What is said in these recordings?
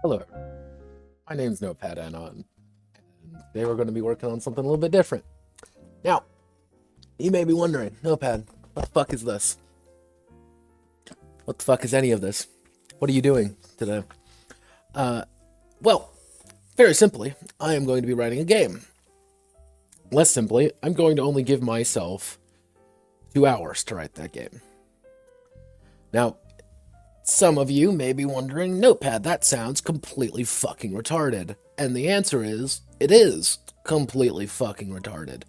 Hello, my name's Notepad Anon, and today we're going to be working on something a little bit different. Now, you may be wondering, Notepad, what the fuck is this? What the fuck is any of this? What are you doing today? Uh, well, very simply, I am going to be writing a game. Less simply, I'm going to only give myself 2 hours to write that game. Now, some of you may be wondering, Notepad, that sounds completely fucking retarded. And the answer is, it is completely fucking retarded.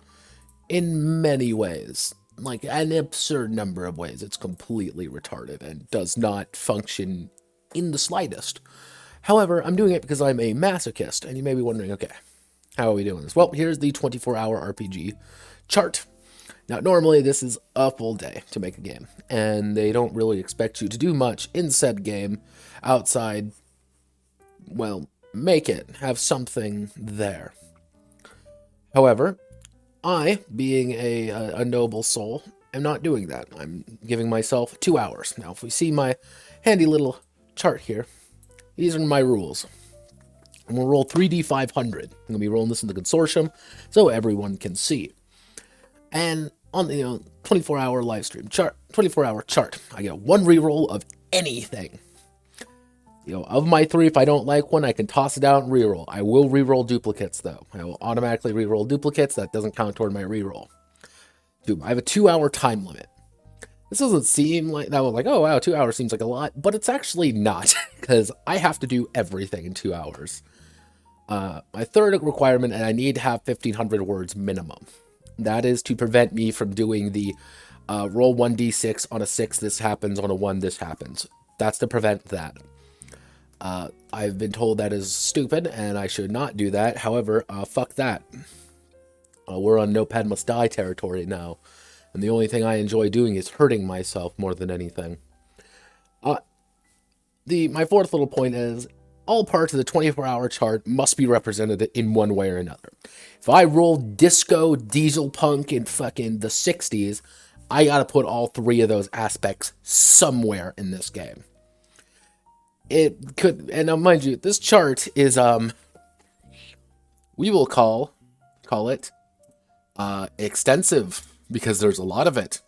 In many ways. Like, an absurd number of ways, it's completely retarded and does not function in the slightest. However, I'm doing it because I'm a masochist, and you may be wondering, okay, how are we doing this? Well, here's the 24-hour RPG chart. Now, normally this is a full day to make a game, and they don't really expect you to do much in said game outside, well, make it, have something there. However, I, being a noble soul, am not doing that. I'm giving myself 2 hours. Now, if we see my handy little chart here, these are my rules. I'm going to roll 3D 500. I'm going to be rolling this in the consortium so everyone can see. And on the 24-hour live stream chart, 24-hour chart, I get one reroll of anything. Of my three, if I don't like one, I can toss it out and reroll. I will reroll duplicates, though. I will automatically reroll duplicates. That doesn't count toward my reroll. I have a 2-hour time limit. This doesn't seem like that was like, oh wow, 2 hours seems like a lot, but it's actually not, because I have to do everything in 2 hours. My third requirement, and I need to have 1,500 words minimum. That is to prevent me from doing the roll 1d6 on a 6, this happens, on a 1, this happens. That's to prevent that. I've been told that is stupid, and I should not do that. However, fuck that. We're on Notepad Must Die territory now, and the only thing I enjoy doing is hurting myself more than anything. My fourth little point is, all parts of the 24-hour chart must be represented in one way or another. If I roll disco, diesel punk, and fucking the 60s, I gotta put all three of those aspects somewhere in this game. It could, and now mind you, this chart is, we will call it, extensive, because there's a lot of it.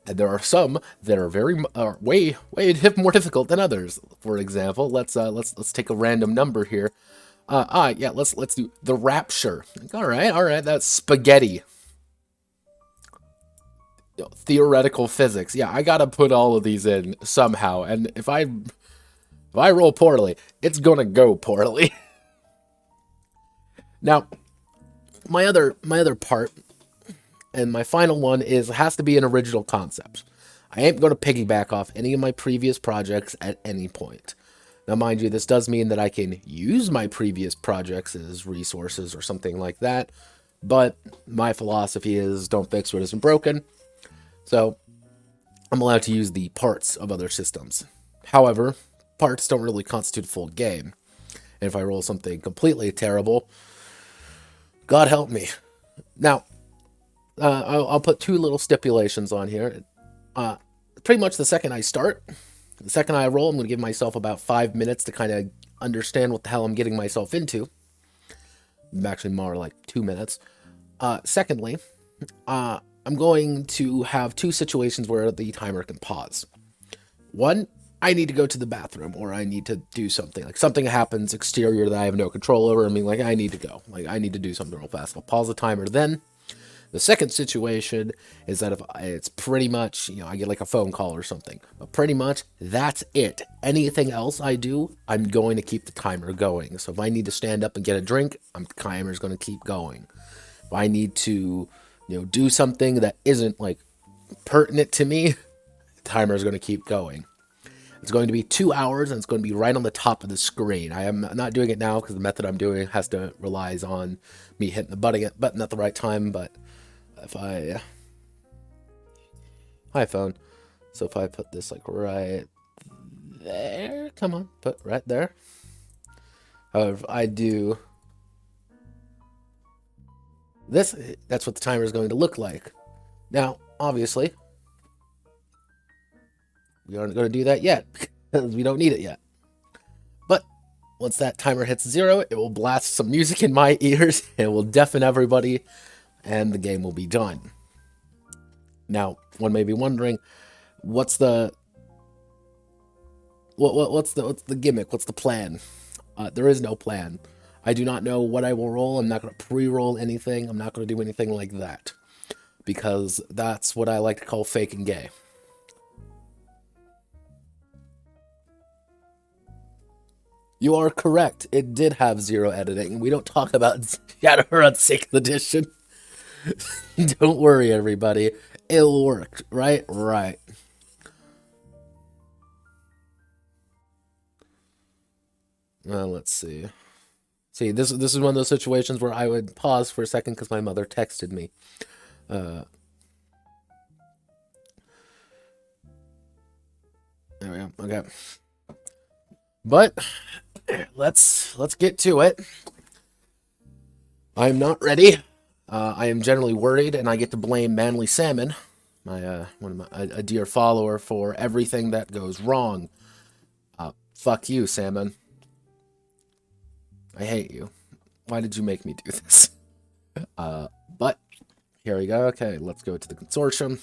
And there are some that are way more difficult than others. For example, let's take a random number here. Yeah, let's do the Rapture. All right, that's spaghetti. Theoretical physics. Yeah, I gotta put all of these in somehow, and if I roll poorly, it's gonna go poorly. Now, my other part, and my final one has to be an original concept. I ain't going to piggyback off any of my previous projects at any point. Now, mind you, this does mean that I can use my previous projects as resources or something like that, but my philosophy is don't fix what isn't broken, so I'm allowed to use the parts of other systems. However, parts don't really constitute a full game, and if I roll something completely terrible, God help me. Now, I'll put two little stipulations on here. Pretty much the second I start, the second I roll, I'm going to give myself about 5 minutes to kind of understand what the hell I'm getting myself into. Actually, more like 2 minutes. Secondly, I'm going to have two situations where the timer can pause. One, I need to go to the bathroom, or I need to do something. Like something happens exterior that I have no control over. I mean, like, I need to go. Like, I need to do something real fast. I'll pause the timer then. The second situation is that if it's pretty much, I get like a phone call or something, but pretty much that's it. Anything else I do, I'm going to keep the timer going. So if I need to stand up and get a drink, the timer's going to keep going. If I need to, do something that isn't like pertinent to me, the timer's going to keep going. It's going to be 2 hours, and it's going to be right on the top of the screen. I am not doing it now because the method I'm doing relies on me hitting the button at the right time, but if I iPhone, so if I put this like right there, come on, put right there. However, if I do this, that's what the timer is going to look like. Now, obviously, we aren't going to do that yet because we don't need it yet. But Once that timer hits 0, it will blast some music in my ears, it will deafen everybody, and the game will be done. Now, one may be wondering, what's the gimmick? What's the plan? There is no plan. I do not know what I will roll. I'm not going to pre-roll anything. I'm not going to do anything like that, because that's what I like to call fake and gay. You are correct. It did have 0 editing. We don't talk about Shadowrun 6th edition. Don't worry, everybody. It'll work, right? Right. Well, let's see. See, this is one of those situations where I would pause for a second because my mother texted me. There we go. Okay. But let's get to it. I'm not ready. I am generally worried, and I get to blame Manly Salmon, a dear follower, for everything that goes wrong. Fuck you, Salmon. I hate you. Why did you make me do this? But here we go. Okay, let's go to the consortium.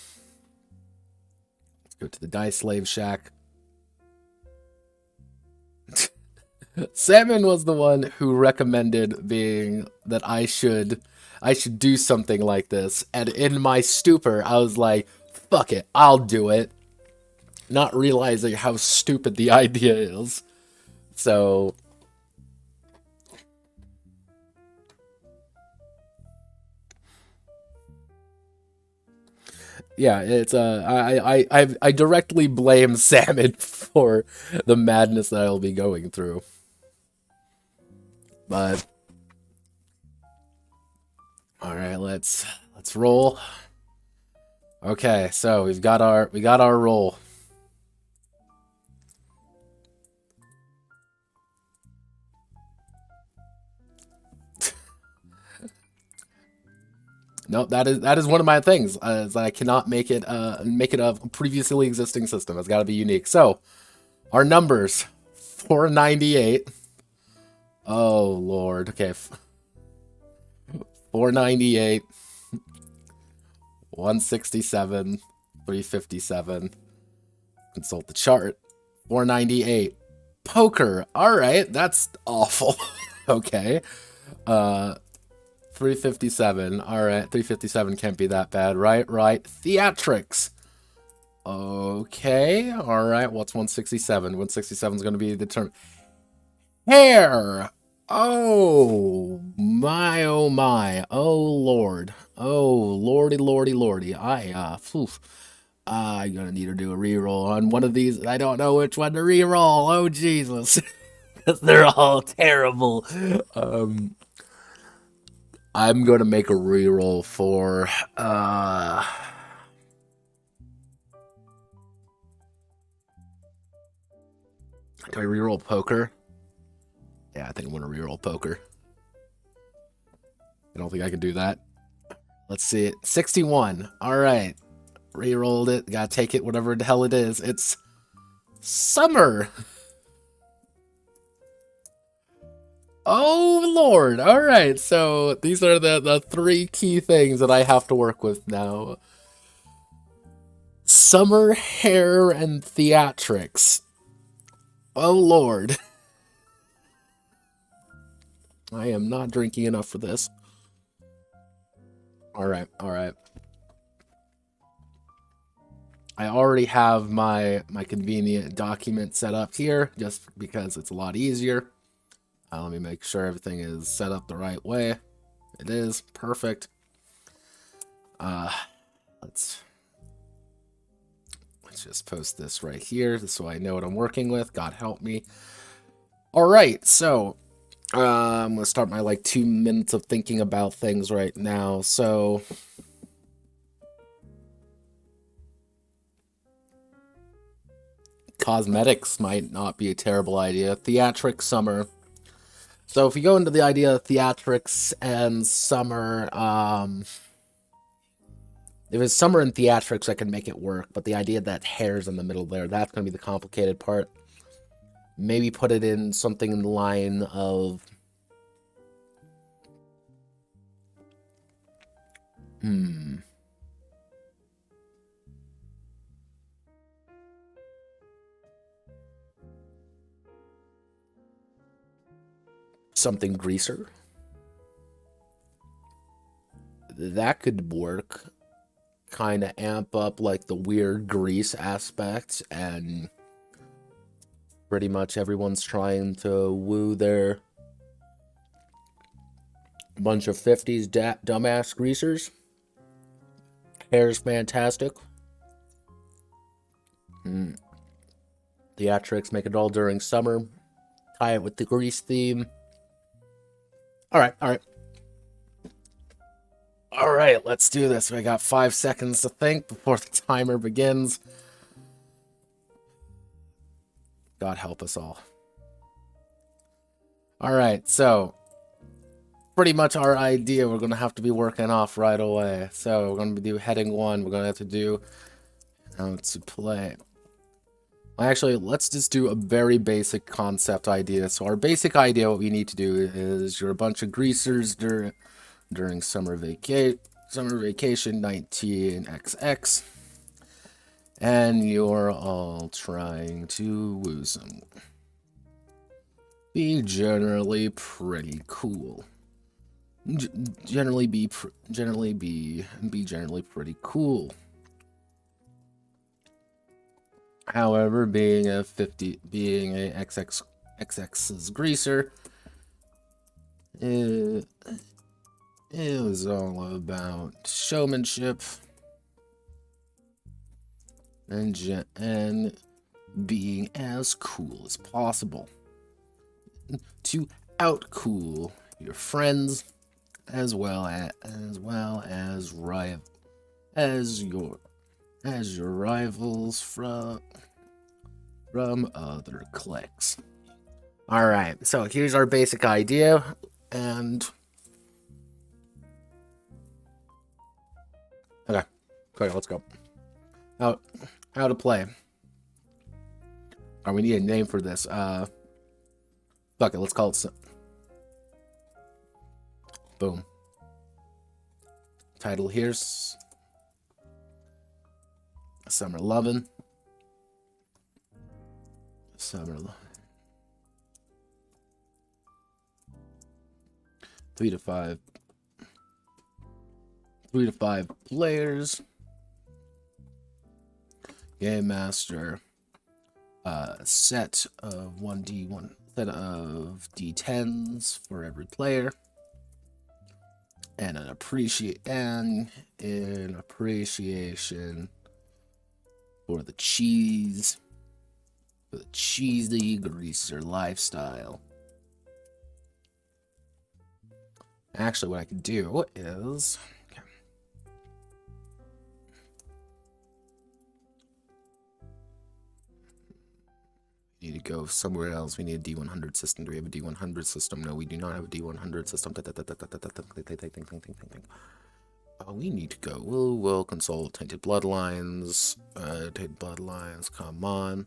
Let's go to the Dice Slave Shack. Salmon was the one who recommended that I should do something like this, and in my stupor, I was like, fuck it, I'll do it, not realizing how stupid the idea is. So yeah, it's I directly blame Salmon for the madness that I'll be going through. But all right, let's roll. Okay, so we got our roll. No, that is one of my things. Is I cannot make it a previously existing system. It's got to be unique. So, our numbers: 498. Oh Lord. Okay. 498, 167, 357. Consult the chart. 498. Poker. All right, that's awful. Okay. 357. All right, 357 can't be that bad, right? Right. Theatrics. Okay. All right. What's 167? 167 is going to be the term. Hair. Oh my, oh my, oh Lord, oh lordy, lordy, lordy. I'm gonna need to do a reroll on one of these. I don't know which one to reroll. Oh Jesus, because they're all terrible. I'm gonna make a reroll for do I reroll poker? Yeah, I think I'm gonna reroll poker. I don't think I can do that. Let's see it. 61. All right. Rerolled it. Gotta take it, whatever the hell it is. It's summer. Oh, Lord. All right. So these are the 3 key things that I have to work with now. Summer, hair, and theatrics. Oh, Lord. I am not drinking enough for this. All right. All right. I already have my convenient document set up here just because it's a lot easier. Let me make sure everything is set up the right way. It is perfect. Let's just post this right here so I know what I'm working with. God help me. All right, so I'm gonna start my 2 minutes of thinking about things right now. So cosmetics might not be a terrible idea. Theatrics, summer. So if you go into the idea of theatrics and summer, if it's summer and theatrics, I can make it work. But the idea that hair's in the middle there, that's going to be the complicated part. maybe put it in something in the line of something greaser. That could work. Kind of amp up like the weird grease aspect, and pretty much everyone's trying to woo their bunch of 50s dumbass greasers. Hair's fantastic. Theatrics, make it all during summer. Tie it with the grease theme. Alright, let's do this. We got 5 seconds to think before the timer begins. God help us all. Alright, so pretty much our idea we're going to have to be working off right away. So we're going to do heading 1. We're going to have to do how to play. Actually, let's just do a very basic concept idea. So our basic idea, what we need to do is you're a bunch of greasers during summer vacation 19XX, and you're all trying to woo some. Be generally pretty cool. Generally be pretty cool. However, being a XX's greaser, it was all about showmanship and being as cool as possible to outcool your friends as well as your rivals from other cliques. Alright, so here's our basic idea, and okay, let's go. How to play. We need a name for this. Fuck it, let's call it boom. Title here's Summer Lovin. 3 to 5 players. Game master. Set of 1d1 set of d10s for every player. And an appreciation for the cheesy greaser lifestyle. Actually, what I can do is need to go somewhere else. We need a D100 system. Do we have a D100 system? No, we do not have a D100 system. We need to go. We'll consult Tainted Bloodlines. Come on.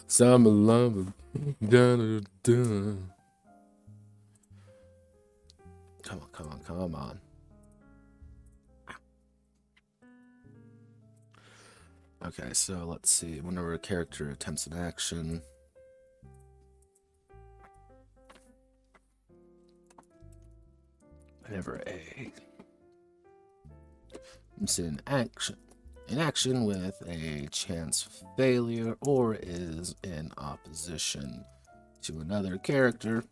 Summer love. Come on. Okay, so let's see. Whenever a character attempts an action, it's in action with a chance of failure or is in opposition to another character,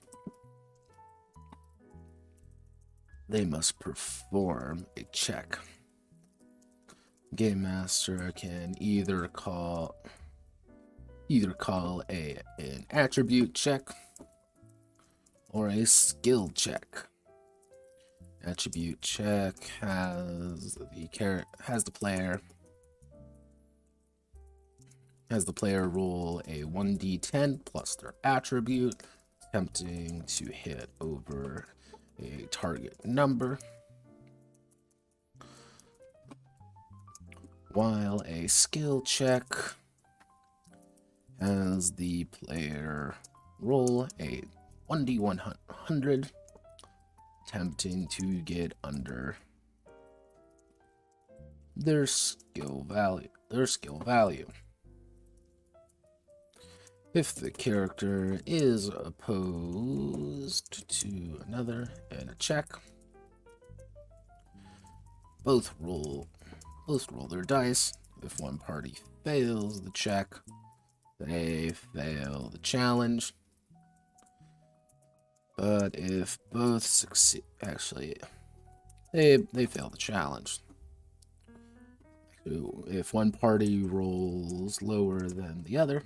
they must perform a check. Game Master can either call an attribute check or a skill check. Attribute check has the player roll a 1d10 plus their attribute, attempting to hit over a target number, while a skill check as the player roll a 1d100, attempting to get under their skill value. If the character is opposed to another in a check, both roll their dice. If one party fails the check, they fail the challenge. But if both succeed, actually, they fail the challenge. So if one party rolls lower than the other,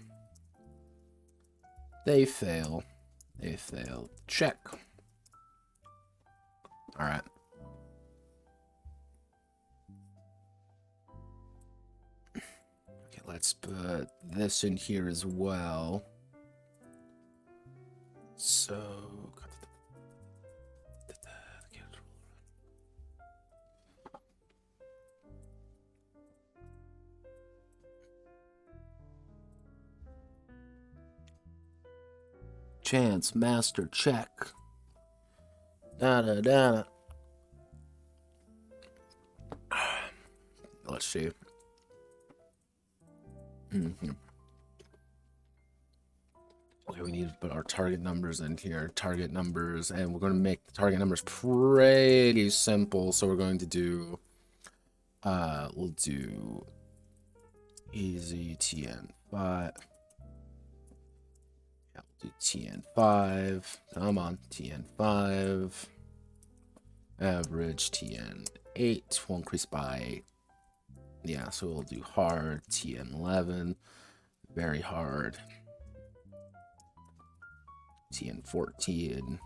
they fail the check. All right. Okay, let's put this in here as well. So chance master check. Da. Let's see. Okay, we need to put our target numbers in here. Target numbers, and we're going to make the target numbers pretty simple. So we're going to do, we'll do easy TN5. Yeah, we'll do TN5. Come on, TN5. Average TN8 will increase by, yeah, so we'll do hard TN11, very hard TN14,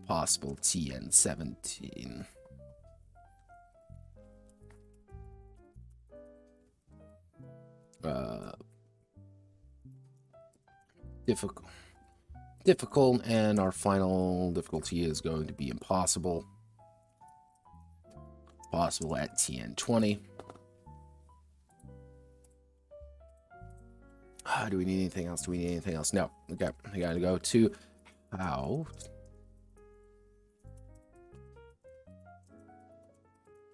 possible TN17. Difficult, and our final difficulty is going to be impossible. Possible at TN20. Do we need anything else? No. Okay, I gotta go to how.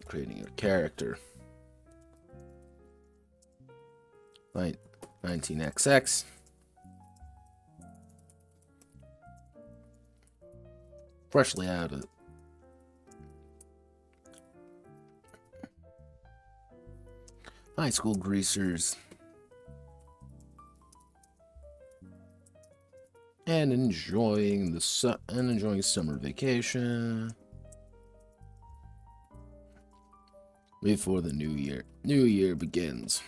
Creating a character. 19XX. Freshly out of high school greasers and enjoying summer vacation before the new year begins.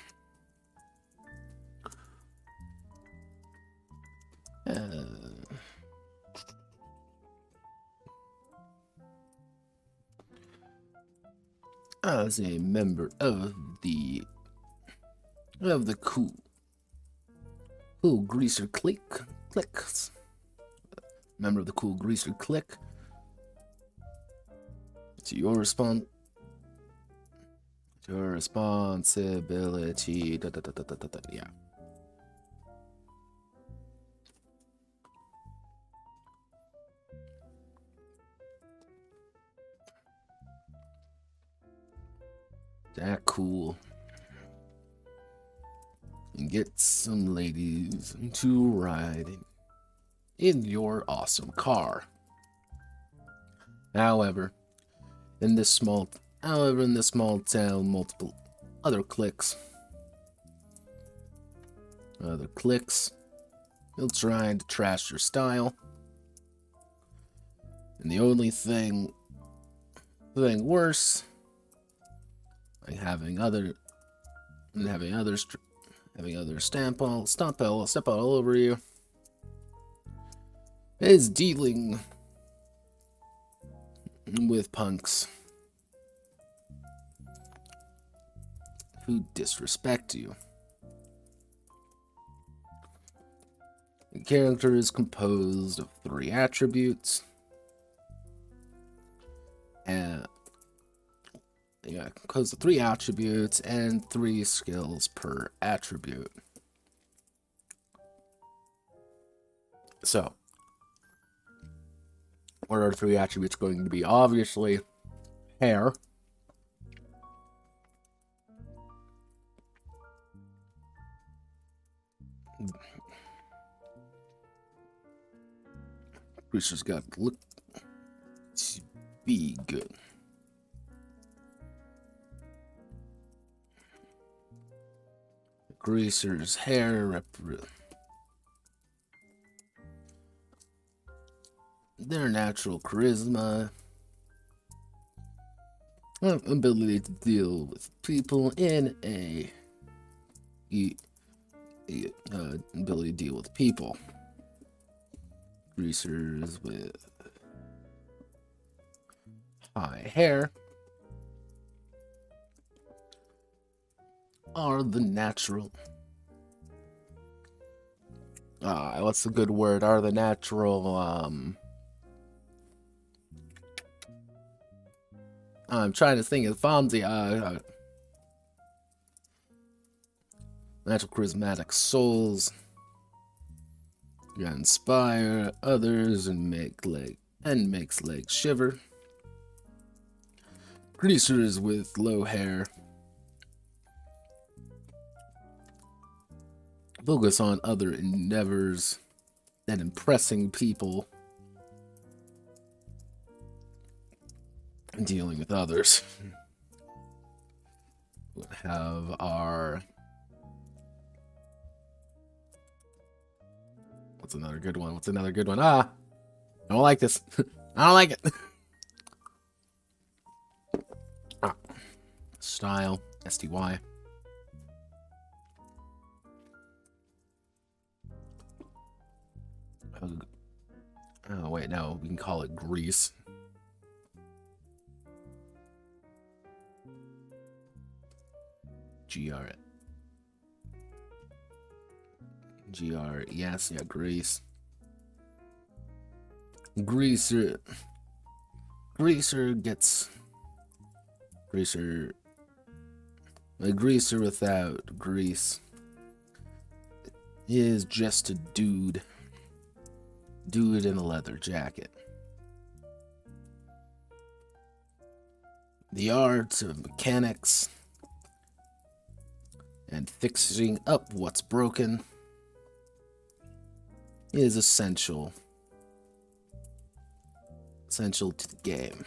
As a member of the cool greaser cliques, member of the cool greaser clique, it's your responsibility. Yeah. That cool. And get some ladies to ride in your awesome car. However, in this small town, multiple other cliques will try to trash your style. And the only thing worse, like having others step all over you, is dealing with punks who disrespect you. The character is composed of 3 attributes. Composed of 3 attributes and 3 skills per attribute. So, what are our 3 attributes going to be? Obviously, hair. Greaser's got to look to be good. Greaser's hair their natural charisma, ability to deal with people in ability to deal with people. Greasers with high hair are the natural. What's a good word? Are the natural, I'm trying to think of Fonzie, natural charismatic souls. You inspire others and makes legs shiver. Greasers with low hair focus on other endeavors and impressing people and dealing with others. We have our... What's another good one? I don't like this. I don't like it. Style, STY. Oh, wait, no, we can call it grease. Yes, yeah, grease. Greaser a greaser without grease is just a dude in a leather jacket. The art of mechanics and fixing up what's broken is essential to the game.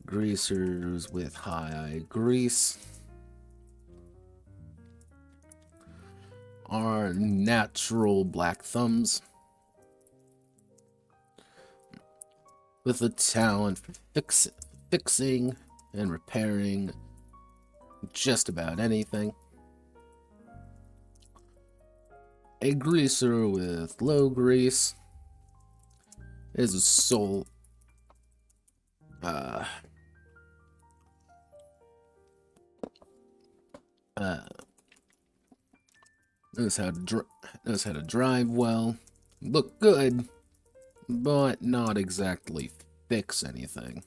Greasers with high grease are natural black thumbs with a talent for fixing and repairing just about anything. A greaser with low grease is a soul knows how to drive well, look good, but not exactly fix anything.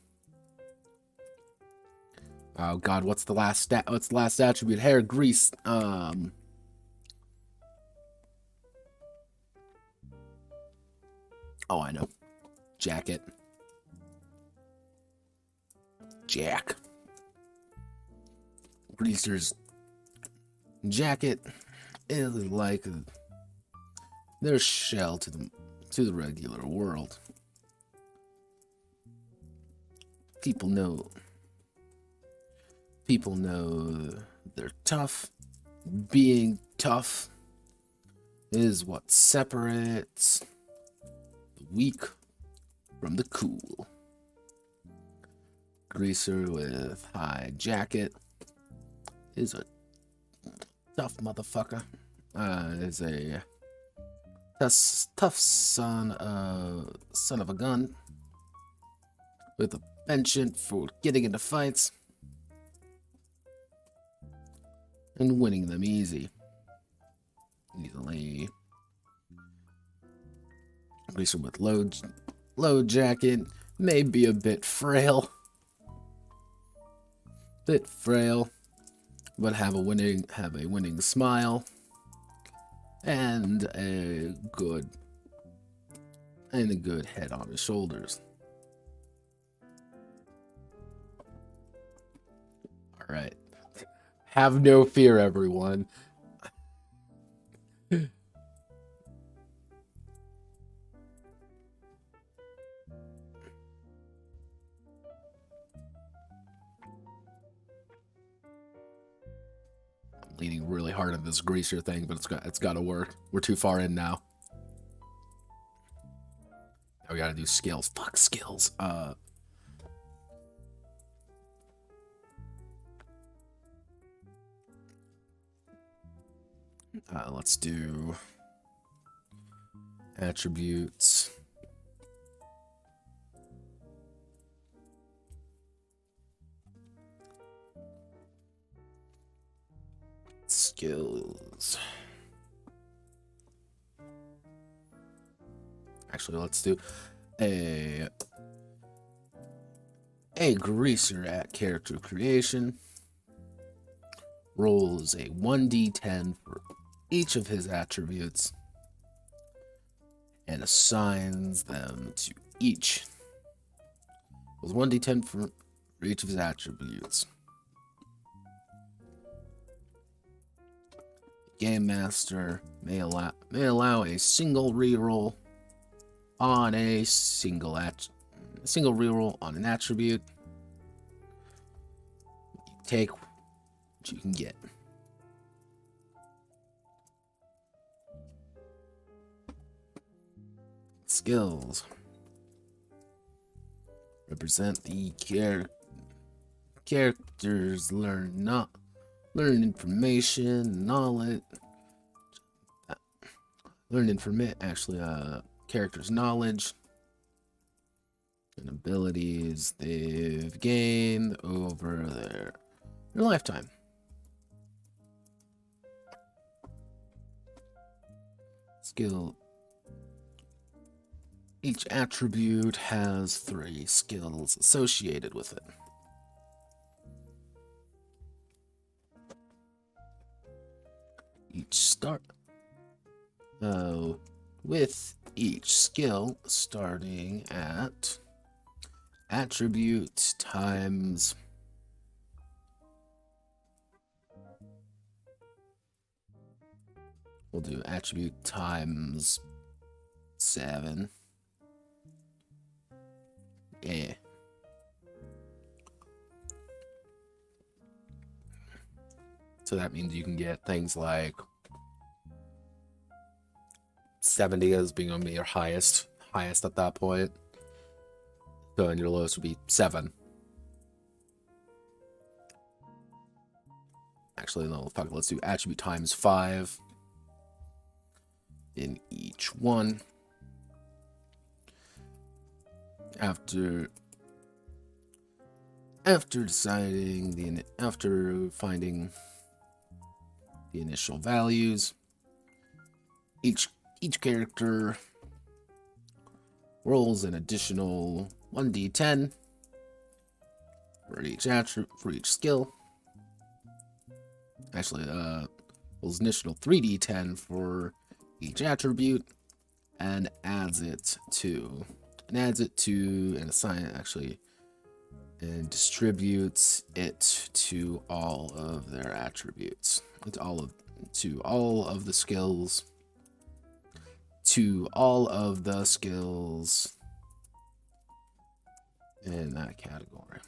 Oh God, what's the last attribute? Hair, grease. Oh, I know. Jacket. Jack. Greaser's jacket is like their shell to the regular world. People know they're tough. Being tough is what separates the weak from the cool. Greaser with high jacket is a tough motherfucker. Is a tough son of a gun with a penchant for getting into fights and winning them easily. Greaser with low jacket may be a bit frail, but have a winning smile and a good head on his shoulders. All right. Have no fear, everyone. Leaning really hard on this greaser thing, but it's got to work. We're too far in now. Now we got to do skills. Fuck skills. Let's do attributes. Skills. Actually, let's do a greaser at character creation. Rolls a 1d10 for each of his attributes and assigns them to each. Rolls 1d10 for each of his attributes. Game Master may allow a single reroll on a single reroll on an attribute. Take what you can get. Skills represent the characters learn information, knowledge. Characters' knowledge and abilities they've gained over their lifetime. Skill. Each attribute has 3 skills associated with it. With each skill starting at attribute times we'll do attribute times 7. Yeah. So that means you can get things like 70 as being on your highest at that point. So and your lowest would be 7. Actually, no, fuck, let's do attribute times 5 in each one. After finding the initial values, each character rolls an additional 1d10 for each skill. Actually, rolls an additional 3d10 for each attribute and adds it to and distributes it to all of their attributes. To all of the skills in that category.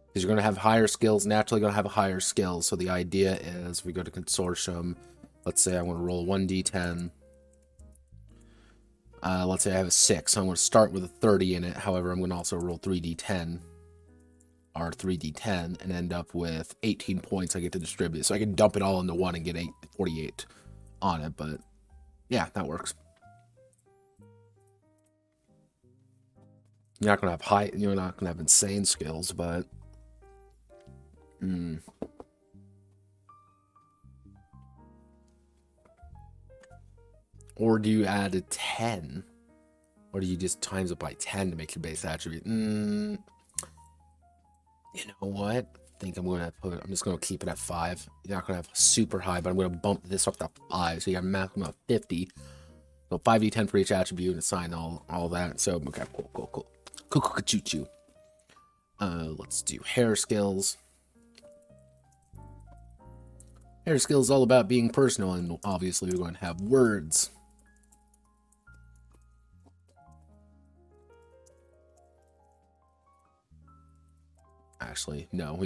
Because you're going to have higher skills, naturally going to have higher skills. So the idea is we go to consortium. Let's say I want to roll 1d10. Let's say I have a 6. So I'm going to start with a 30 in it. However, I'm going to also roll 3d10 and end up with 18 points I get to distribute. So I can dump it all into one and get 48 on it. But yeah, that works. You're not going to have insane skills, but or do you add a 10? Or do you just times it by 10 to make your base attribute? You know what? think I'm gonna I'm just gonna keep it at 5. You're not gonna have super high, but I'm gonna bump this up to 5, so you have a maximum of 50. So 5d10 for each attribute and assign all that. So okay, cool. Choo. Let's do hair skills. Hair skills is all about being personal, and obviously we're going to have words. Actually, no,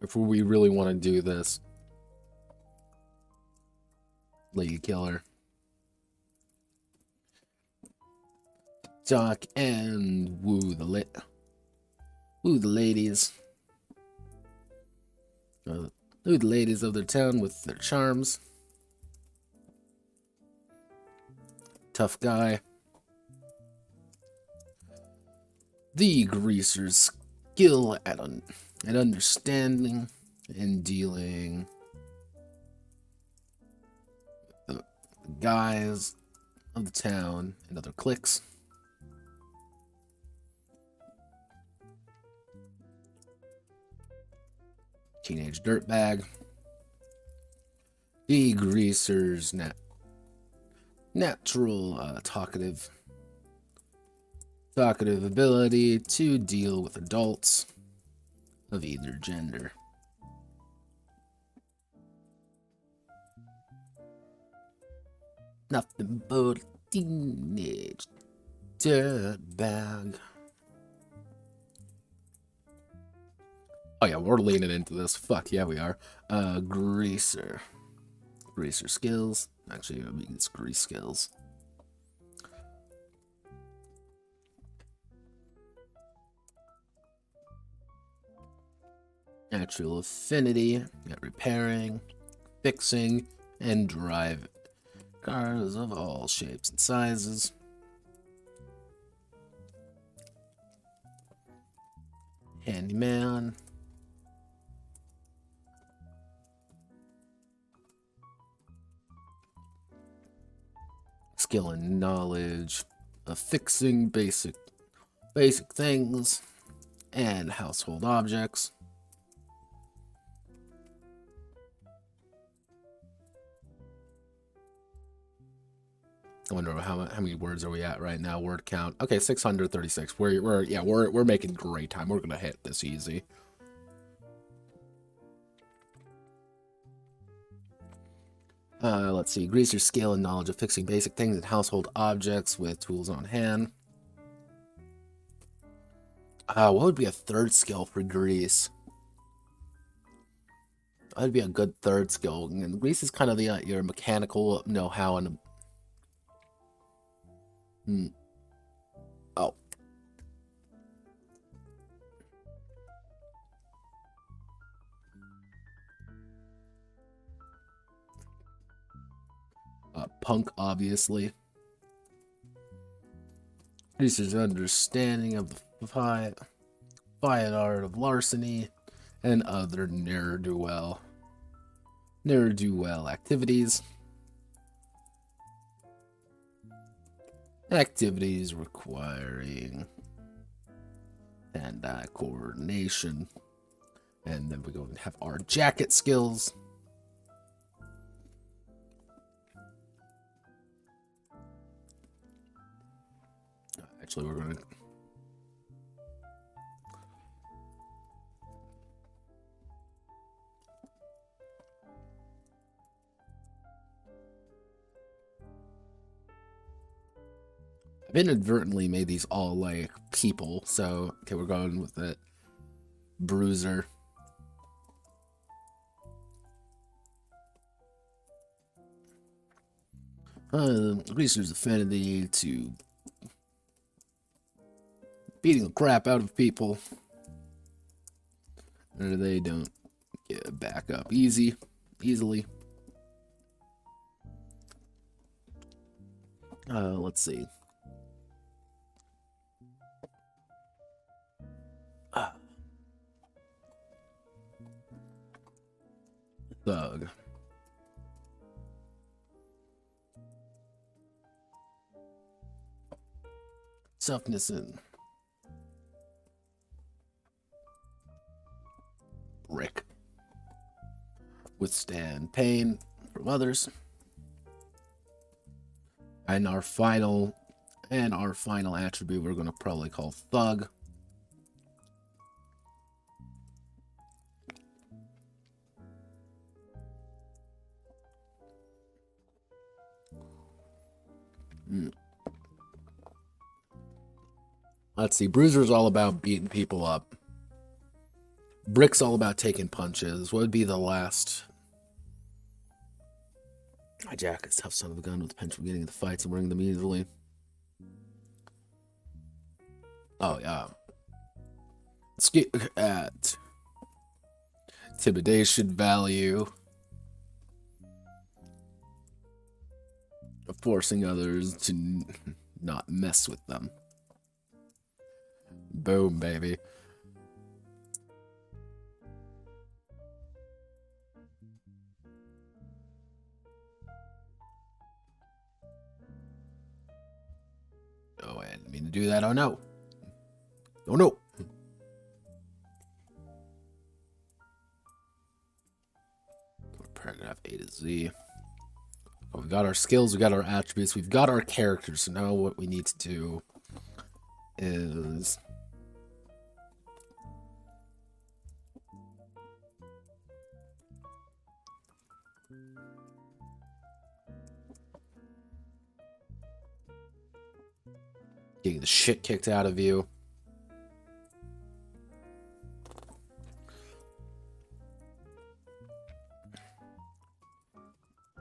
if we really want to do this, lady killer. Talk and woo the ladies. Woo the ladies of their town with their charms. Tough guy. The greaser's skill at understanding and dealing with the guys of the town and other cliques. Teenage dirtbag. The greaser's natural talkative ability to deal with adults of either gender. Nothing but a teenage dirtbag. Oh yeah, we're leaning into this. Fuck yeah, we are. Greaser skills. Actually, I mean, it's grease skills. Natural affinity, got repairing, fixing, and drive cars of all shapes and sizes. Handyman. Skill and knowledge of fixing basic things and household objects. I wonder how many words are we at right now? Word count. Okay, 636. We're making great time. We're gonna hit this easy. Let's see. Greaser's skill and knowledge of fixing basic things and household objects with tools on hand. What would be a third skill for Grease? That would be a good third skill. And Grease is kind of the your mechanical know-how and oh. Punk, obviously. Greaser's understanding of the fine art of larceny and other ne'er-do-well activities. Activities requiring hand-eye coordination. And then we go and have our jacket skills. Actually, we're going to... I've inadvertently made these all like people, so okay, we're going with it. Bruiser. Greaser's affinity to beating the crap out of people, or they don't get back up easily. Let's see. Thug. Toughness and Rick. withstand pain from others. And our final attribute we're going to probably call Thug. Let's see. Bruiser's all about beating people up. Brick's all about taking punches. What would be the last? Jack is tough son of a gun with the penchant for getting into fights and winning them easily. Oh, yeah. At intimidation value. Forcing others to not mess with them. Boom, baby. Oh, I didn't mean to do that. Oh, no. Oh, no. Paragraph A to Z. Oh, we got our skills, we got our attributes, we've got our characters. So now what we need to do is getting the shit kicked out of you.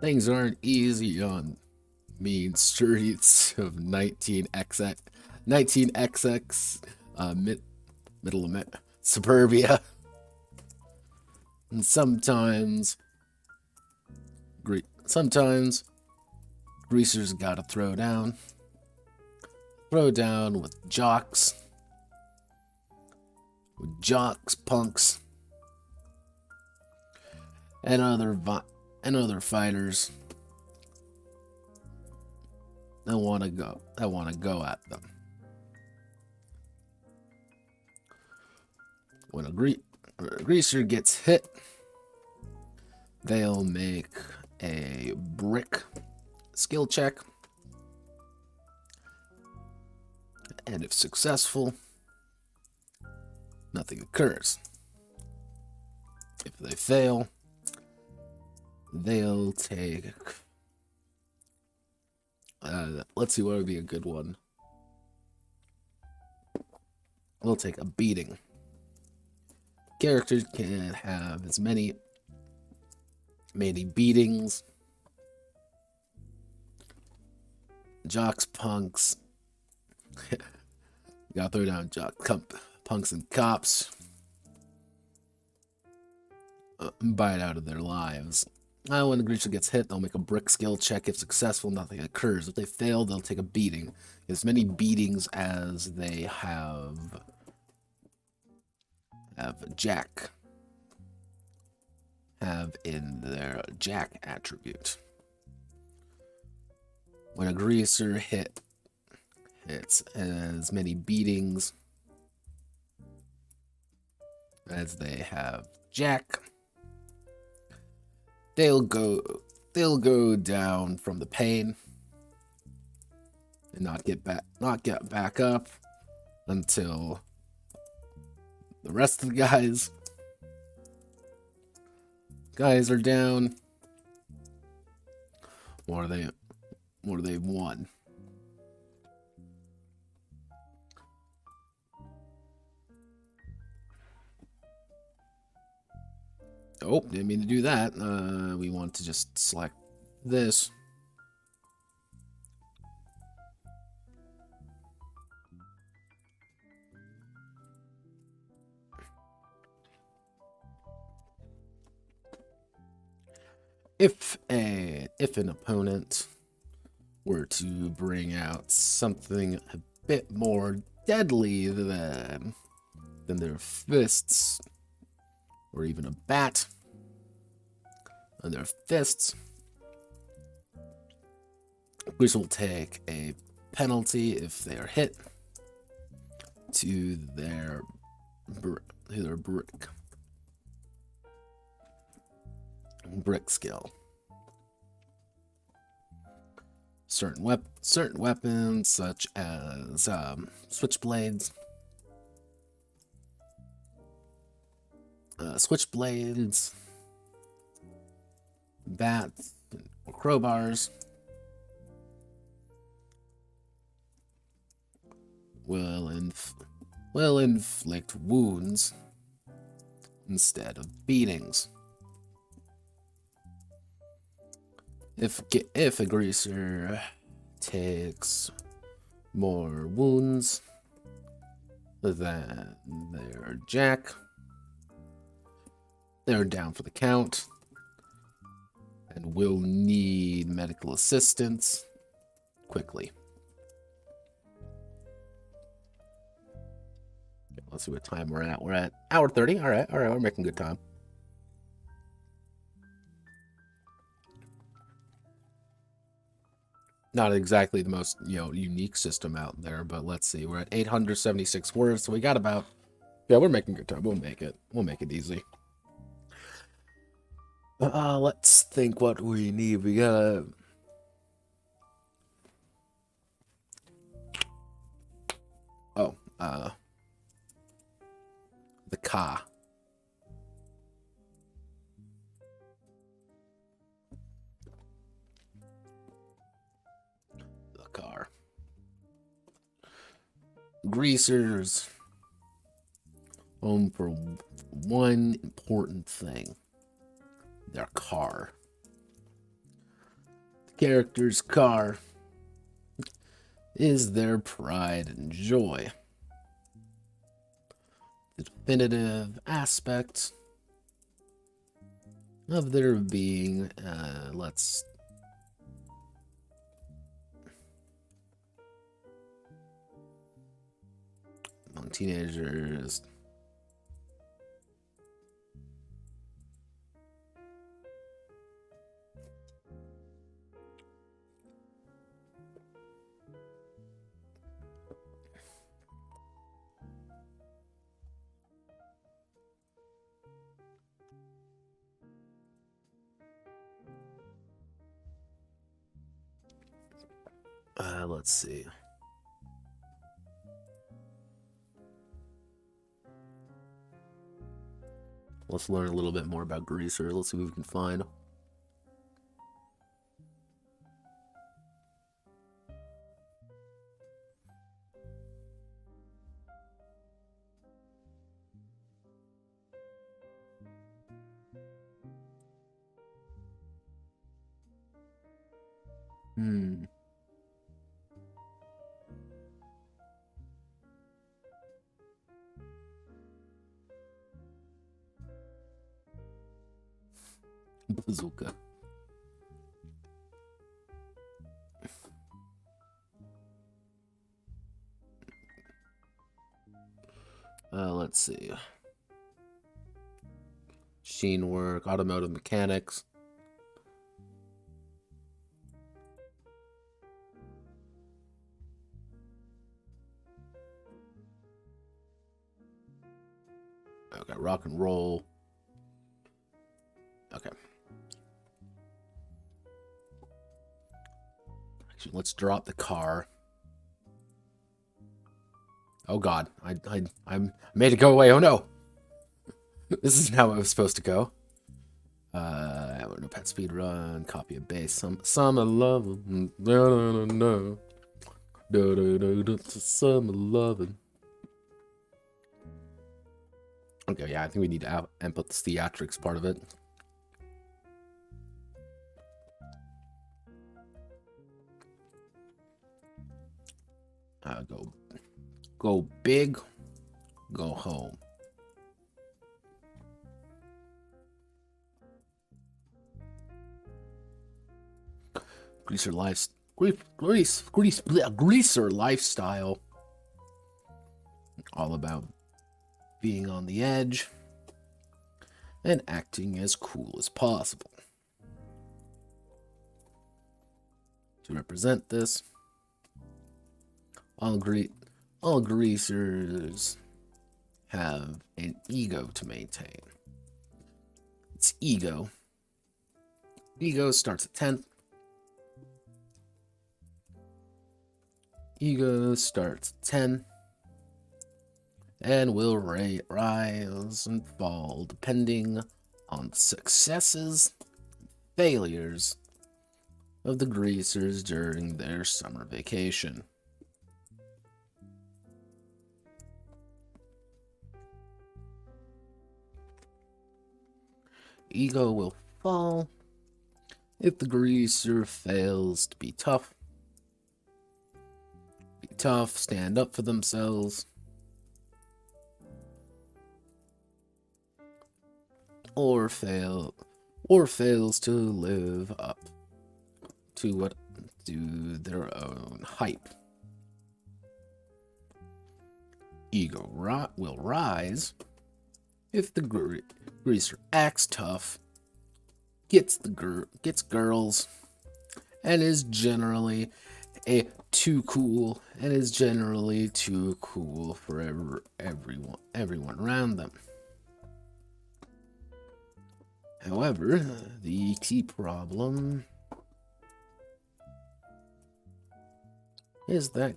Things aren't easy on mean streets of 19XX, middle of suburbia. And sometimes greasers gotta throw down. Throw down with jocks. With jocks, punks, and other fighters that want to go at them. When a greaser gets hit, they'll make a brick skill check, and if successful, nothing occurs. If they fail, they'll take... let's see, what would be a good one. We'll take a beating. Characters can have as many beatings. Jocks, punks. You gotta throw down punks and cops. Bite out of their lives. When the greaser gets hit, they'll make a brick skill check. If successful, nothing occurs. If they fail, they'll take a beating. As many beatings as they have Jack have in their Jack attribute. When a greaser hits as many beatings as they have Jack, they'll go down from the pain and not get back up until the rest of the guys are down, or they've won. Oh, didn't mean to do that. We want to just select this. If an opponent were to bring out something a bit more deadly than their fists, or even a bat on their fists, greaser will take a penalty if they are hit to their brick. Brick skill. Certain weapons, such as switchblades. Bats, or crowbars will inflict wounds instead of beatings. If a greaser takes more wounds than their jack, they're down for the count and will need medical assistance quickly. Let's see what time we're at. We're at hour 30. All right, we're making good time. Not exactly the most, unique system out there, but let's see. We're at 876 words, so we got about... Yeah, we're making good time. We'll make it. We'll make it easy. Let's think what we need. We gotta... the car. Greasers home for one important thing: their car. The character's car is their pride and joy. The definitive aspect of their being. Let's... among teenagers. Let's see. Let's learn a little bit more about Greaser. Let's see what we can find. Bazooka. Let's see. Machine work, automotive mechanics. Okay, rock and roll. Okay. Actually, let's drop the car. Oh God, I made it go away. Oh no, this isn't how it was supposed to go. Notepad speedrun, copy of base. Some love. No. Some lovin'. Okay, yeah, I think we need to input the theatrics part of it. Go big, go home. Greaser lifestyle. All about being on the edge and acting as cool as possible. To represent this, all greasers have an ego to maintain. Its ego Ego starts at 10. Ego starts at 10 and will rise and fall depending on the successes, failures of the greasers during their summer vacation. Ego will fall if the greaser fails to be tough, stand up for themselves, or fails to live up to their own hype. Ego will rise if the greaser acts tough, gets girls, and is generally too cool for everyone around them. However, the key problem is that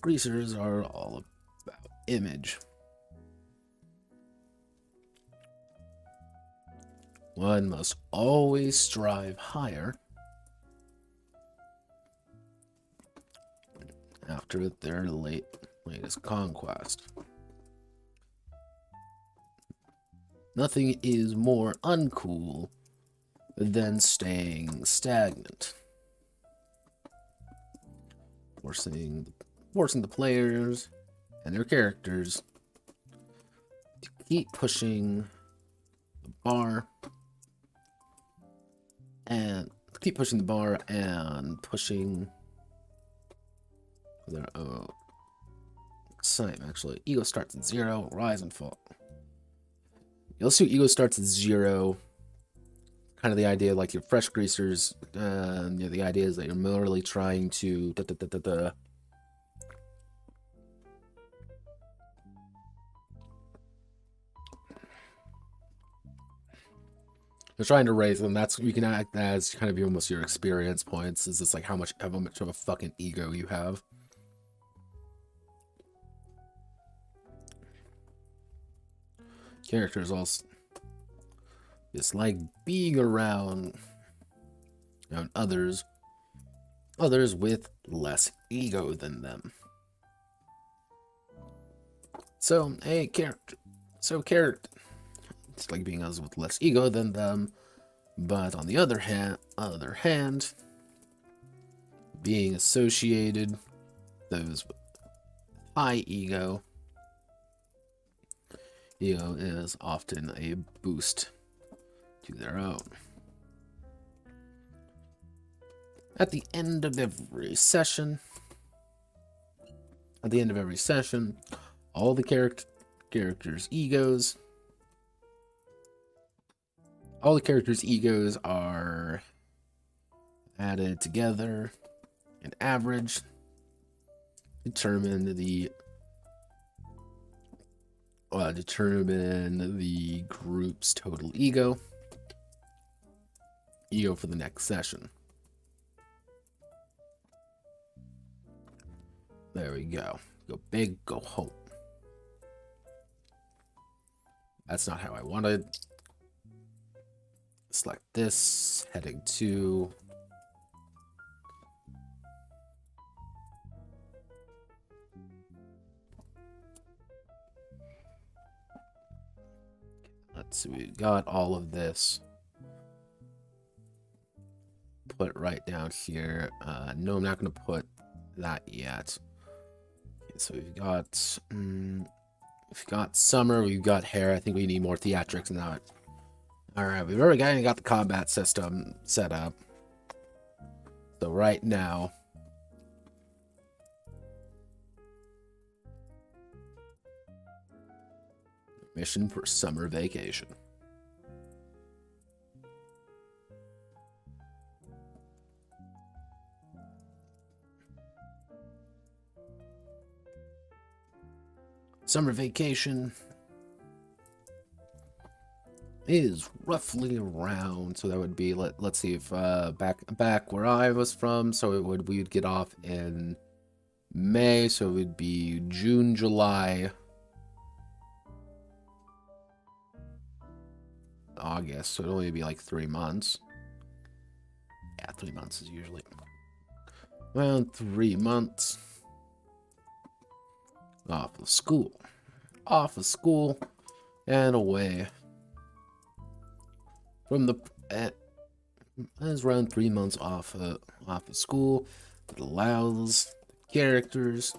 greasers are all about image. One must always strive higher after their latest conquest. Nothing is more uncool than staying stagnant. Forcing the players and their characters to keep pushing the bar and pushing their own same. Actually, ego starts at 0, rise and fall. You'll see ego starts at 0. Kind of the idea, like you're fresh greasers. The idea is that you're merely trying to They're trying to raise them. You can act as kind of almost your experience points. Is this like how much of a fucking ego you have? Characters also dislike being around others with less ego than them. So character it's like being others with less ego than them, but on the other hand, being associated those with high ego is often a boost to their own. At the end of every session, all the characters' egos are added together and averaged, determine the group's total ego for the next session. There we go. Go big, go home. That's not how I wanted. Select this, heading 2. Let's see, we got all of this. Put right down here. No, I'm not going to put that yet. Okay, so we've got summer, we've got hair. I think we need more theatrics than that. Alright, we've already got the combat system set up. So right now, mission for summer vacation. Summer vacation is roughly around, so that would be, let's see if back where I was from, so we would get off in May, so it would be June, July, August, so it'd only be like 3 months. Yeah, 3 months is usually around 3 months off of school, and away from the. That's around 3 months off of school. It allows characters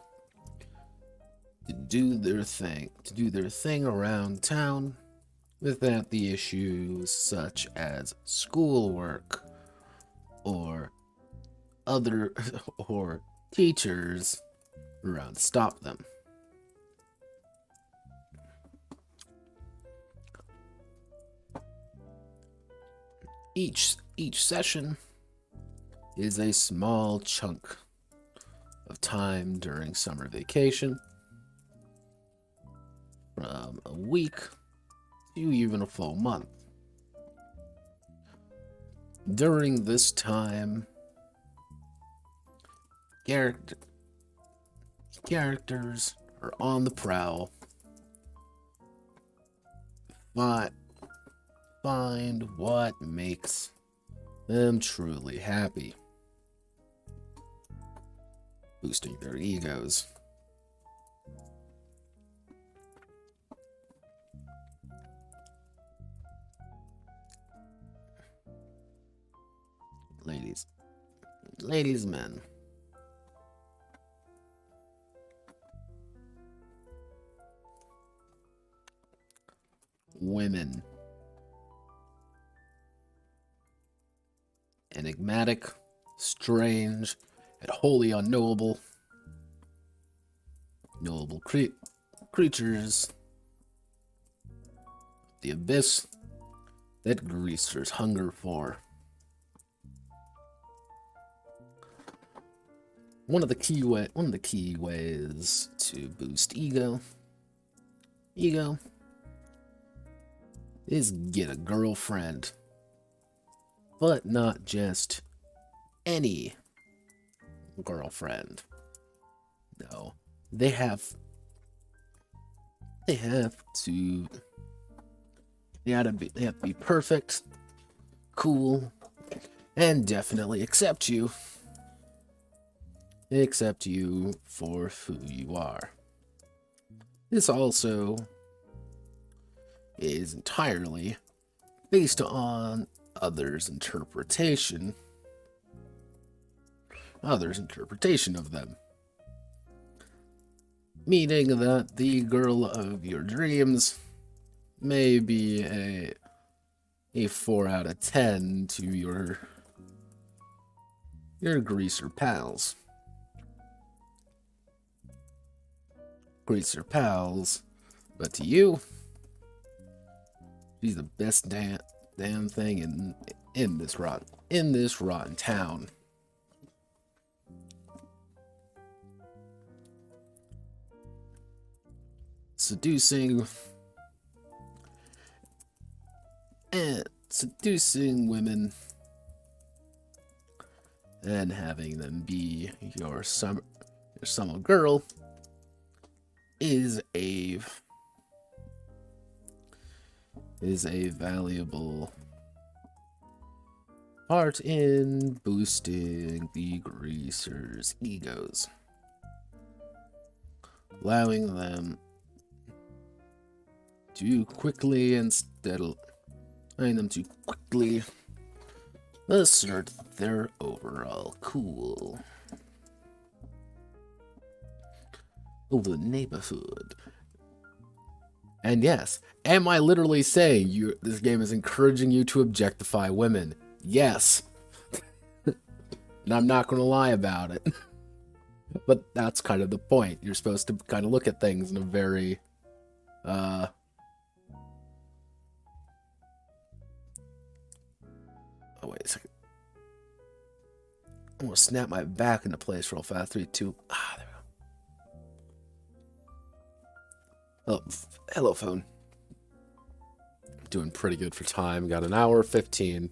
to do their thing around town without the issues such as schoolwork or other or teachers around to stop them. Each session is a small chunk of time during summer vacation, from a week to even a full month. During this time, characters are on the prowl, find what makes them truly happy, boosting their egos. Ladies, men. Women. Enigmatic, strange, and wholly unknowable. Knowable creatures. The abyss that greasers hunger for. One of the key ways to boost ego is get a girlfriend, but not just any girlfriend. No, they have to be perfect, cool, and definitely accept you for who you are. This also is entirely based on others' interpretation of them. Meaning that the girl of your dreams may be a 4 out of 10 to your greaser pals. But to you, she's the best damn thing in this rotten town. Seducing women and having them be your summer girl is a valuable part in boosting the greasers' egos, allowing them to quickly assert their overall cool over the neighborhood. And yes, am I literally saying this game is encouraging you to objectify women? Yes. And I'm not going to lie about it. But that's kind of the point. You're supposed to kind of look at things in a very oh, wait a second. I'm going to snap my back into place real fast. 3, 2. There we go. Oh, hello, phone. Doing pretty good for time. Got an hour 15.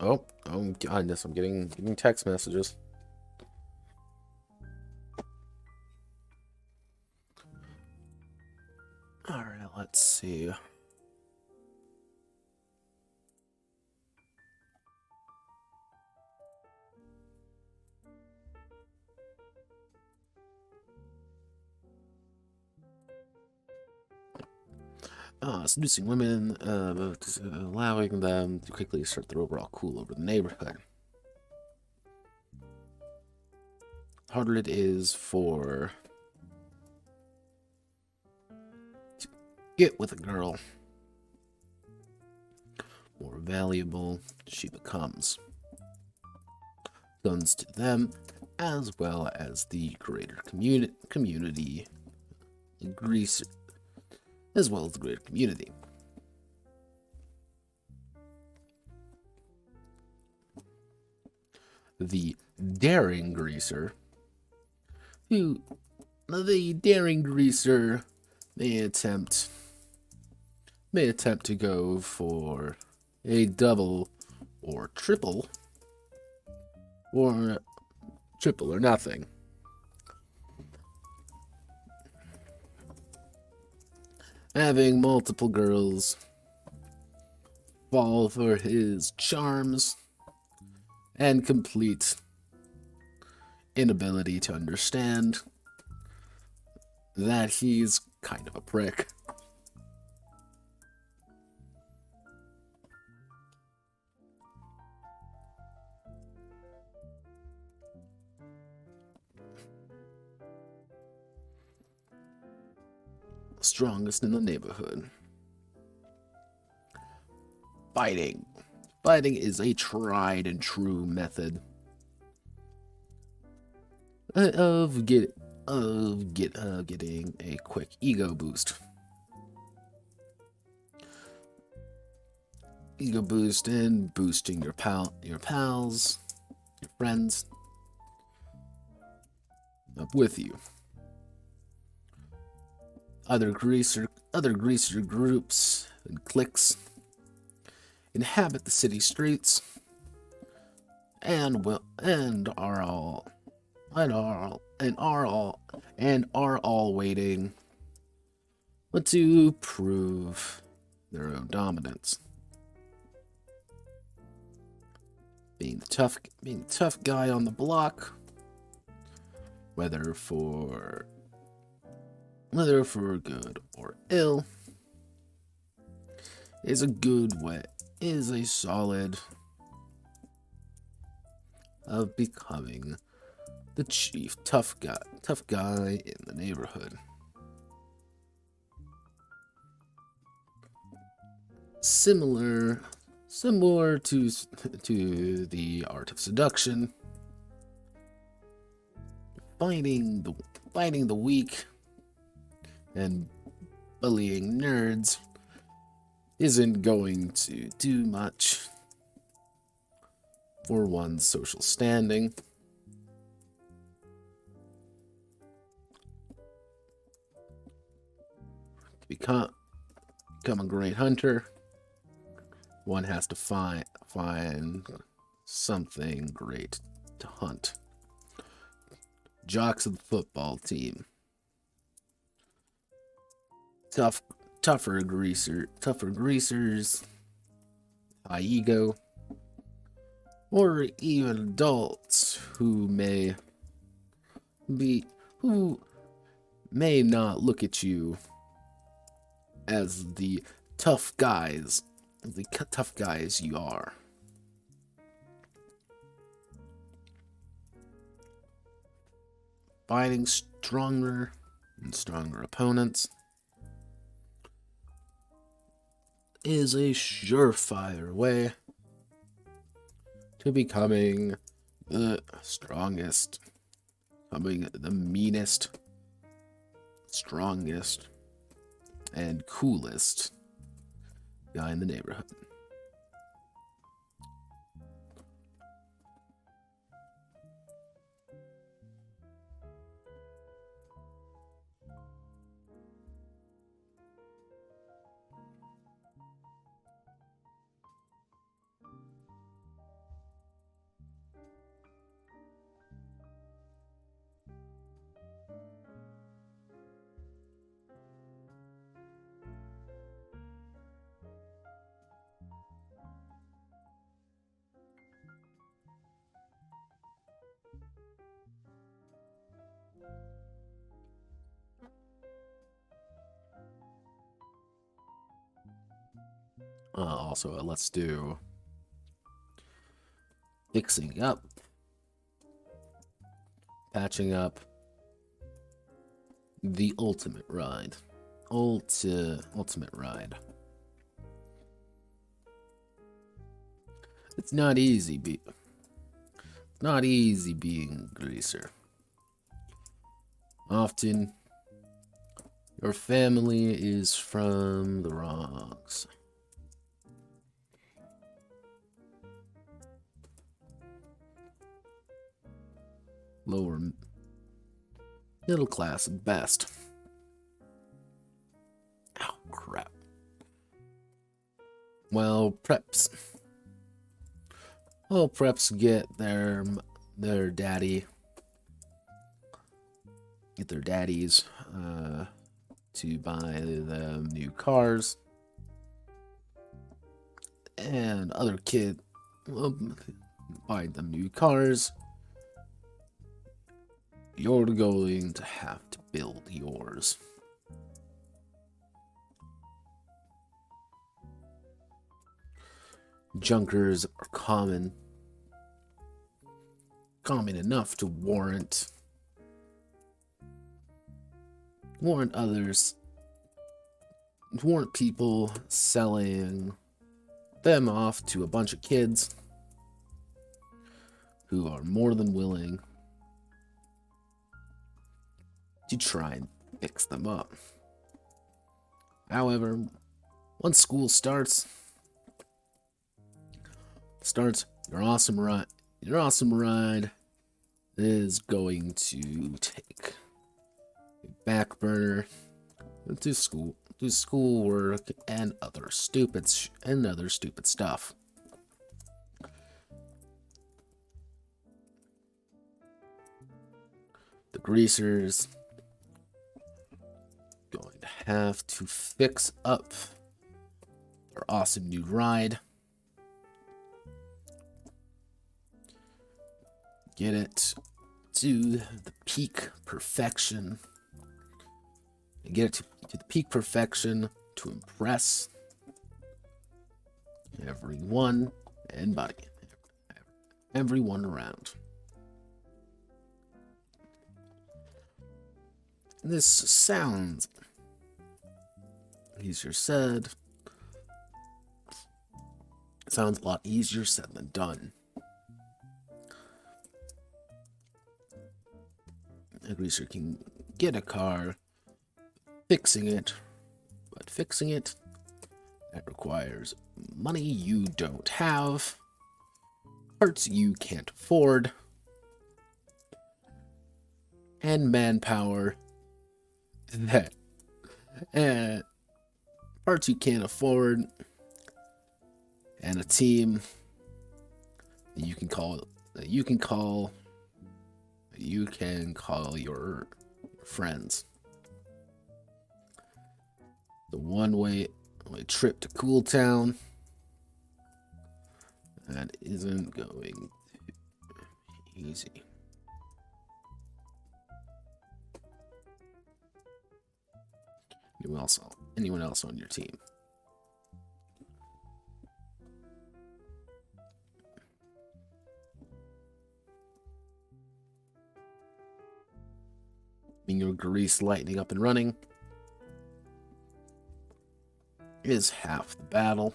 Oh goodness, I'm getting text messages. All right, let's see. Seducing women, allowing them to quickly assert their overall cool over the neighborhood. Harder it is to get with a girl, more valuable she becomes. Guns to them, as well as the greater community, greaser, as well as the greater community. The daring greaser may attempt to go for a double or triple or nothing. Having multiple girls fall for his charms and complete inability to understand that he's kind of a prick. Strongest in the neighborhood. Fighting. Fighting is a tried and true method of getting a quick ego boost. Ego boost and boosting your pals, your friends up with you. Other greaser groups and cliques inhabit the city streets and are all waiting to prove their own dominance. Being the tough guy on the block, whether for good or ill, is a solid of becoming the chief tough guy in the neighborhood. Similar to the art of seduction, fighting the weak and bullying nerds isn't going to do much for one's social standing. To become a great hunter, one has to find something great to hunt. Jocks of the football team. Tougher greasers, high ego, or even adults who may not look at you as the tough guys you are. Fighting stronger and stronger opponents is a surefire way to becoming the strongest, becoming the meanest, strongest, and coolest guy in the neighborhood. Also, let's do fixing up, patching up, the ultimate ride. Ultimate ride. It's not easy being greaser. Often, your family is from the rocks. Lower middle class at best. Ow, crap. Well, preps get their daddies to buy them new cars, and other kid buy them new cars. You're going to have to build yours. Junkers are common enough to warrant people selling them off to a bunch of kids who are more than willing to try and fix them up. However, once school starts, your awesome ride is going to take a back burner to schoolwork and other stupid stuff. The greasers going to have to fix up their awesome new ride. Get it to the peak perfection. And get it to the peak perfection to impress everyone around. This sounds easier said. It sounds a lot easier said than done. A greaser can get a car, fixing it, that requires money you don't have, parts you can't afford, and manpower that parts you can't afford, and a team that you can call your friends. The one-way trip to Cool Town, that isn't going to be easy. Anyone else on your team? Your grease lightning up and running is half the battle.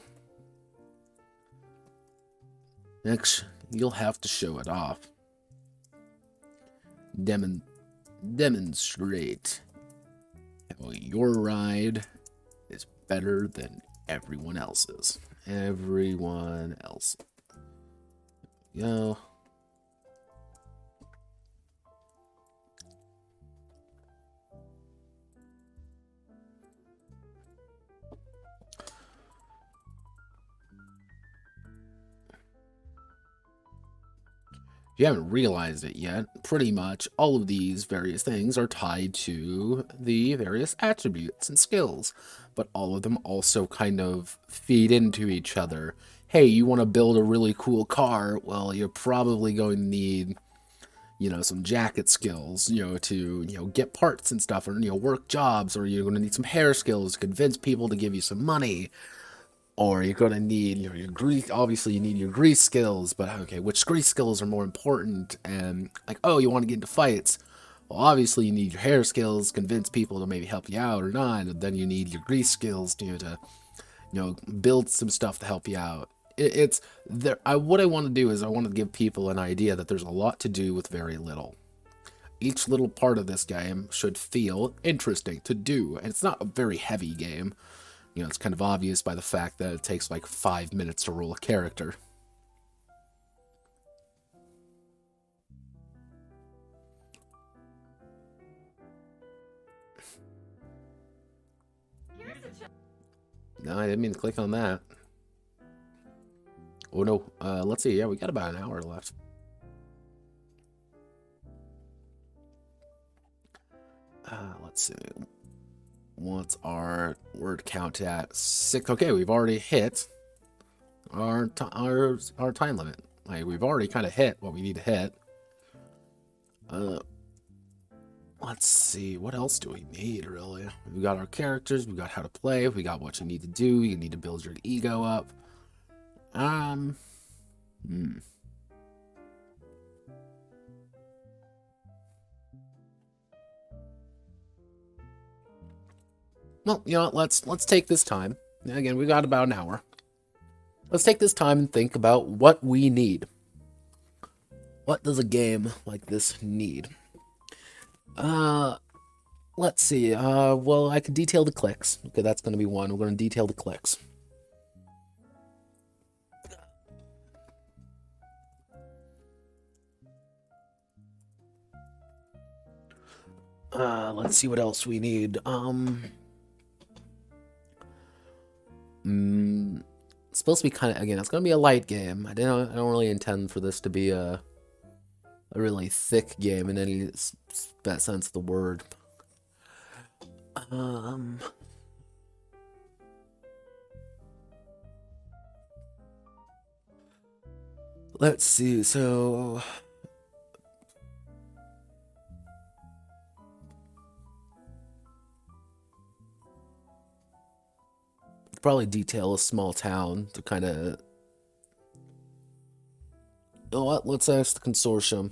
Next, you'll have to show it off. Demonstrate how your ride better than everyone else's. Everyone else. Yo. If you haven't realized it yet, pretty much all of these various things are tied to the various attributes and skills, but all of them also kind of feed into each other. Hey, you want to build a really cool car? Well, you're probably going to need, some jacket skills, to, get parts and stuff, or, work jobs, or you're going to need some hair skills to convince people to give you some money. Or you're going to need, your grease. Obviously, you need your grease skills, but okay, which grease skills are more important? And like, oh, you want to get into fights. Well, obviously, you need your hair skills, convince people to maybe help you out or not. And then you need your grease skills to build some stuff to help you out. It's there. What I want to do is I want to give people an idea that there's a lot to do with very little. Each little part of this game should feel interesting to do, and it's not a very heavy game. It's kind of obvious by the fact that it takes like 5 minutes to roll a character. No, I didn't mean to click on that. Oh no, let's see. Yeah, we got about an hour left. Let's see. What's our word count at? 6. Okay, we've already hit our time limit. Like, we've already kind of hit what we need to hit. Let's see. What else do we need, really? We got our characters. We got how to play. We got what you need to do. You need to build your ego up. Well, let's take this time. Again, we got about an hour. Let's take this time and think about what we need. What does a game like this need? Let's see. Well, I could detail the clicks. Okay, that's going to be one. We're going to detail the clicks. Let's see what else we need. It's supposed to be kind of, again, it's going to be a light game. I don't really intend for this to be a really thick game in any sense of the word. Let's see, so probably detail a small town to kind of, you know what, let's ask the consortium.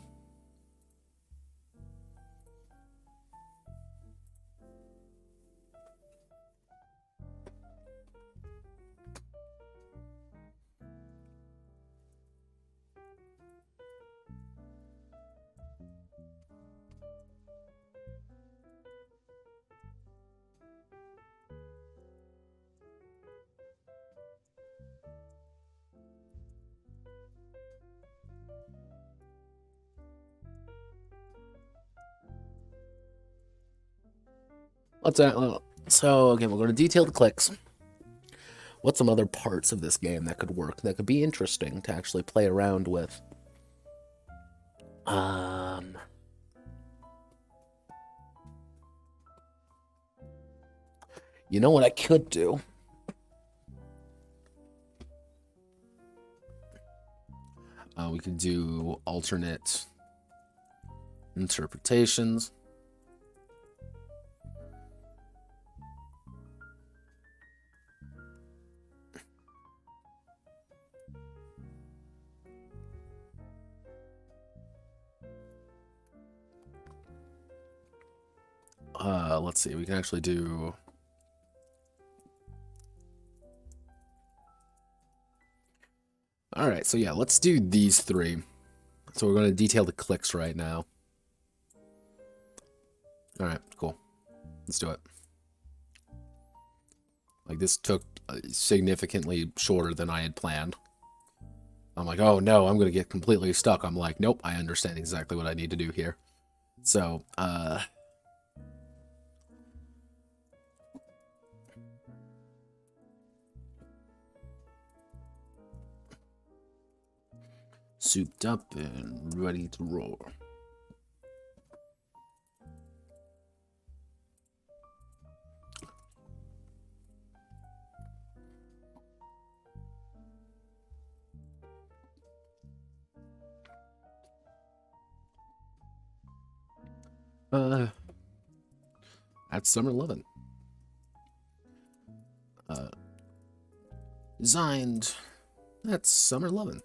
So again, we're going to detail the clicks. What's some other parts of this game that could work, that could be interesting to actually play around with? You know what I could do? We could do alternate interpretations. Let's see, we can actually do... Alright, so yeah, let's do these three. So we're going to detail the clicks right now. Alright, cool. Let's do it. Like, this took significantly shorter than I had planned. I'm like, oh no, I'm gonna get completely stuck. I'm like, nope, I understand exactly what I need to do here. So, souped up and ready to roar. That's Summer Lovin. Designed. That's Summer Lovin.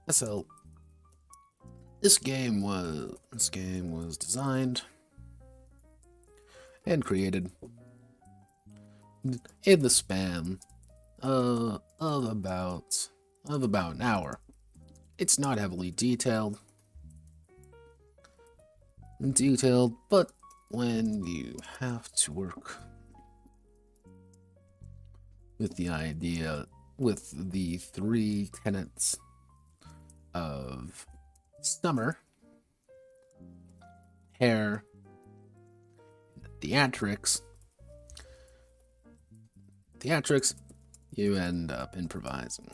So this game was designed and created in the span of about an hour. It's not heavily detailed, but when you have to work with the three tenets of summer, hair, theatrics, you end up improvising.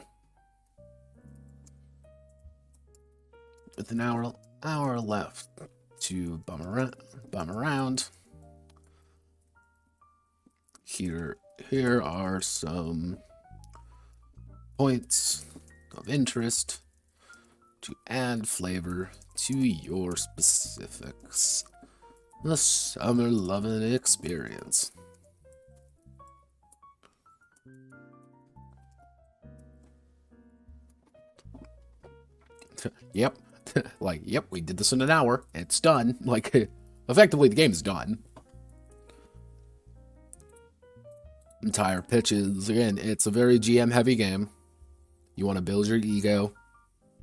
With an hour left to bum around. Here are some points of interest to add flavor to your specifics. The Summer Lovin' experience. Yep. Like, yep, we did this in an hour. It's done. Like, effectively, the game's done. Entire pitches. Again, it's a very GM-heavy game. You want to build your ego.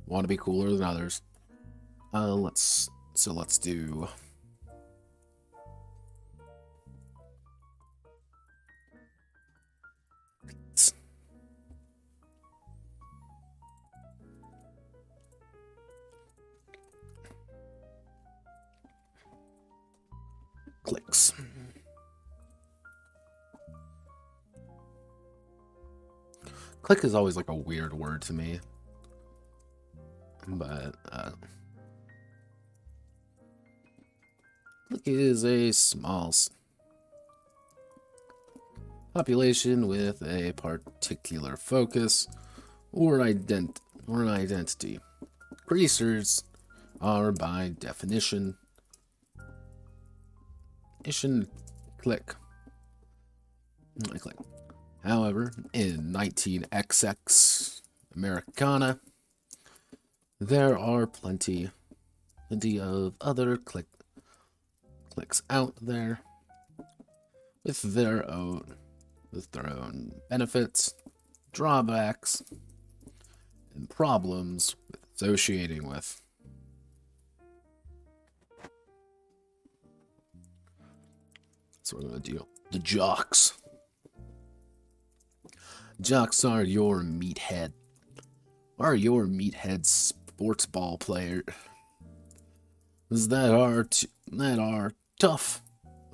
Want to be cooler than others. Let's do... Clicks. Click is always like a weird word to me. But, click is a small population with a particular focus or an identity. Greasers are by definition click. However, in 19XX Americana, there are plenty of other clicks out there with their own benefits, drawbacks, and problems associating with. So we're going to do the jocks. Jocks are your meathead sports ball players that are tough,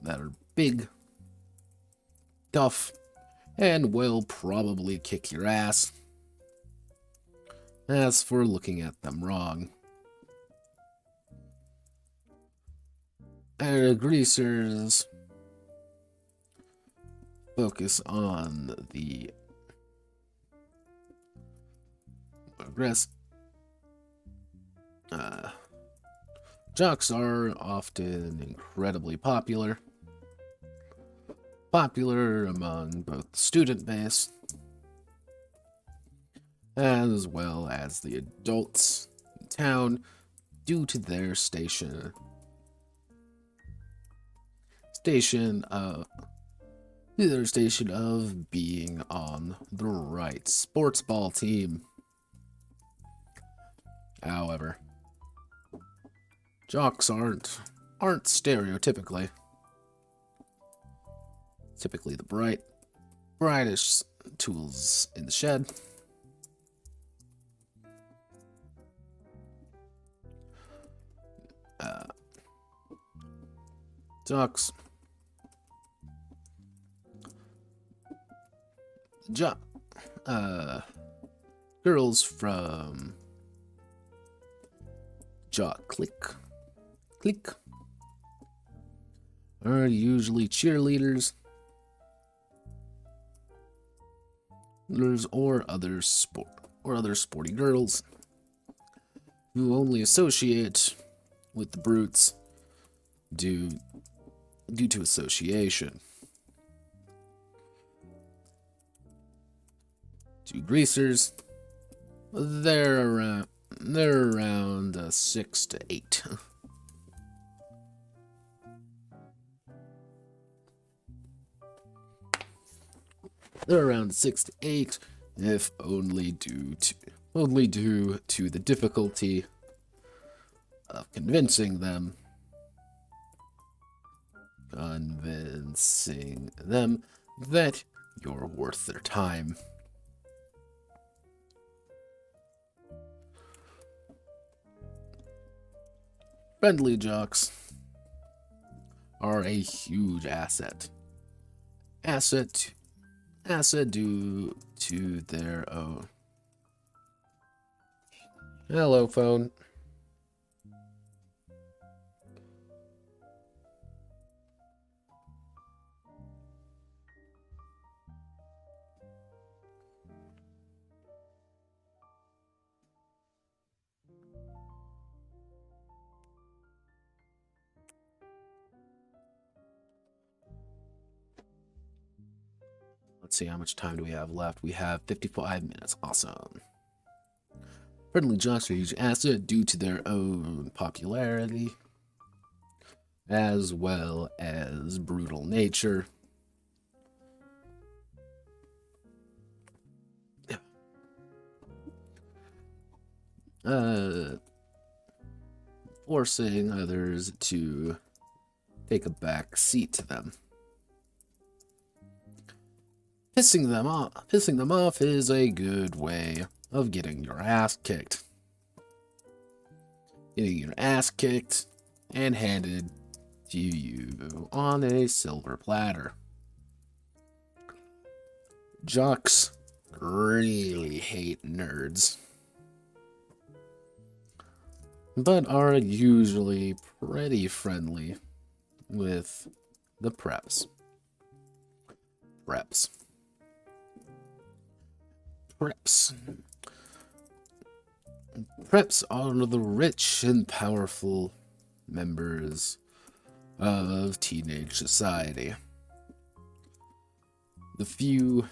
that are big, tough, and will probably kick your ass. As for looking at them wrong, greasers focus on the aggressive. Jocks are often incredibly popular among both the student base as well as the adults in town due to their station of being on the right sports ball team. However, jocks aren't stereotypically Typically the brightest tools in the shed. Detox. Girls from Click are usually cheerleaders or other sporty girls who only associate with the brutes due to association. To greasers, they're around 6 to 8. They're around 6 to 8, if only due to the difficulty of convincing them that you're worth their time. Friendly jocks are a huge asset due to their own. Hello, phone. Let's see, how much time do we have left? We have 55 minutes. Awesome. Friendly jocks are a huge asset due to their own popularity, as well as brutal nature. Forcing others to take a back seat to them. Pissing them off is a good way of getting your ass kicked. Getting your ass kicked and handed to you on a silver platter. Jocks really hate nerds, but are usually pretty friendly with the preps. Preps are the rich and powerful members of teenage society. The few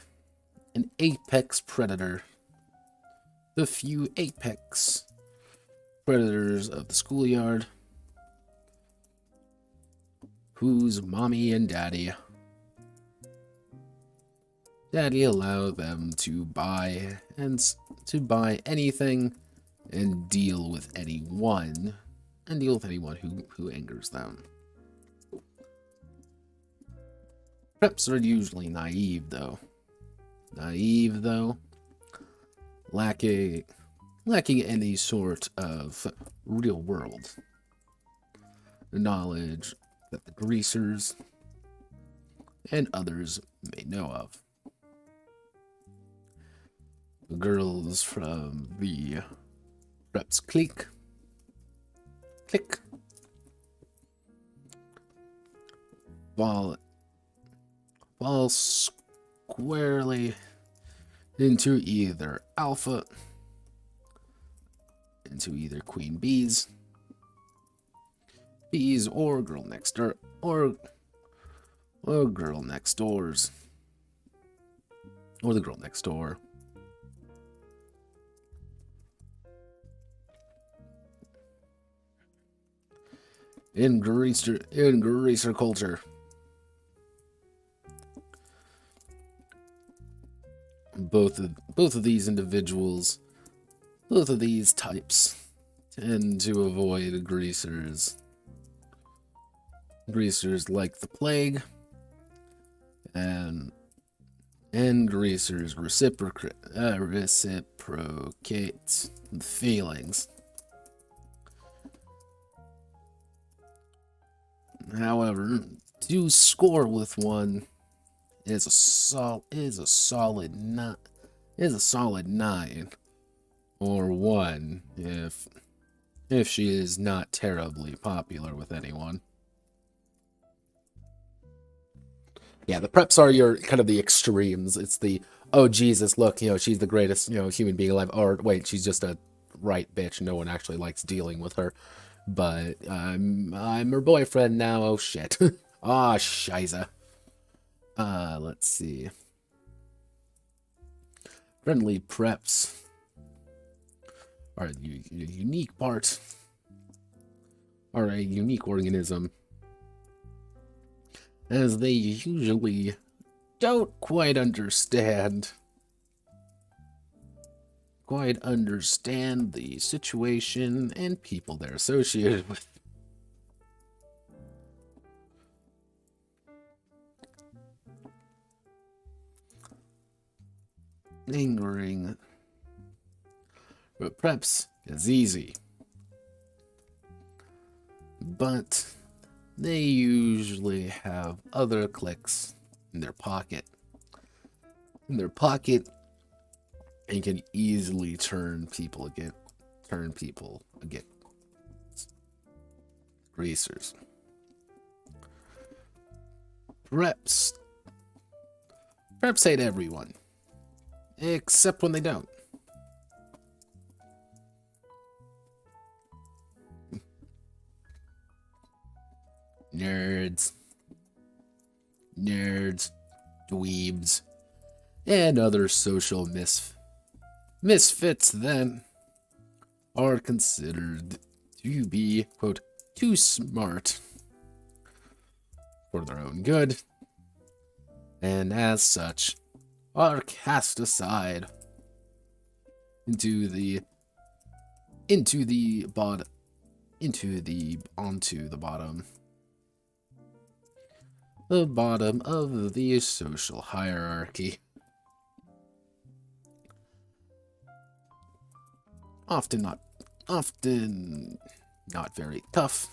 apex predators of the schoolyard, whose mommy and daddy allow them to buy anything and deal with anyone who angers them. Preps are usually naive though, lacking any sort of real world knowledge that the greasers and others may know of. The girls from the preps clique fall squarely into either queen bees or girl next door, or the girl next door. In greaser culture, both of these individuals, both of these types, tend to avoid greasers like the plague, and greasers reciprocate feelings. However, to score with one is a solid 9 or 1 if she is not terribly popular with anyone. Yeah, the preps are your kind of the extremes. It's the, oh Jesus, look, she's the greatest, human being alive. Or wait, she's just a right bitch. No one actually likes dealing with her. But I'm her boyfriend now. Oh shit. Ah, shiza. Let's see. Friendly preps are a unique part. Are a unique organism, as they usually don't quite understand the situation and people they're associated with. Lingering, but preps is easy, but they usually have other clicks in their pocket. And can easily turn people against greasers. Preps hate everyone, except when they don't. Nerds, dweebs, and other social misfits then are considered to be, quote, too smart for their own good, and as such are cast aside onto the bottom of the social hierarchy. Often not very tough.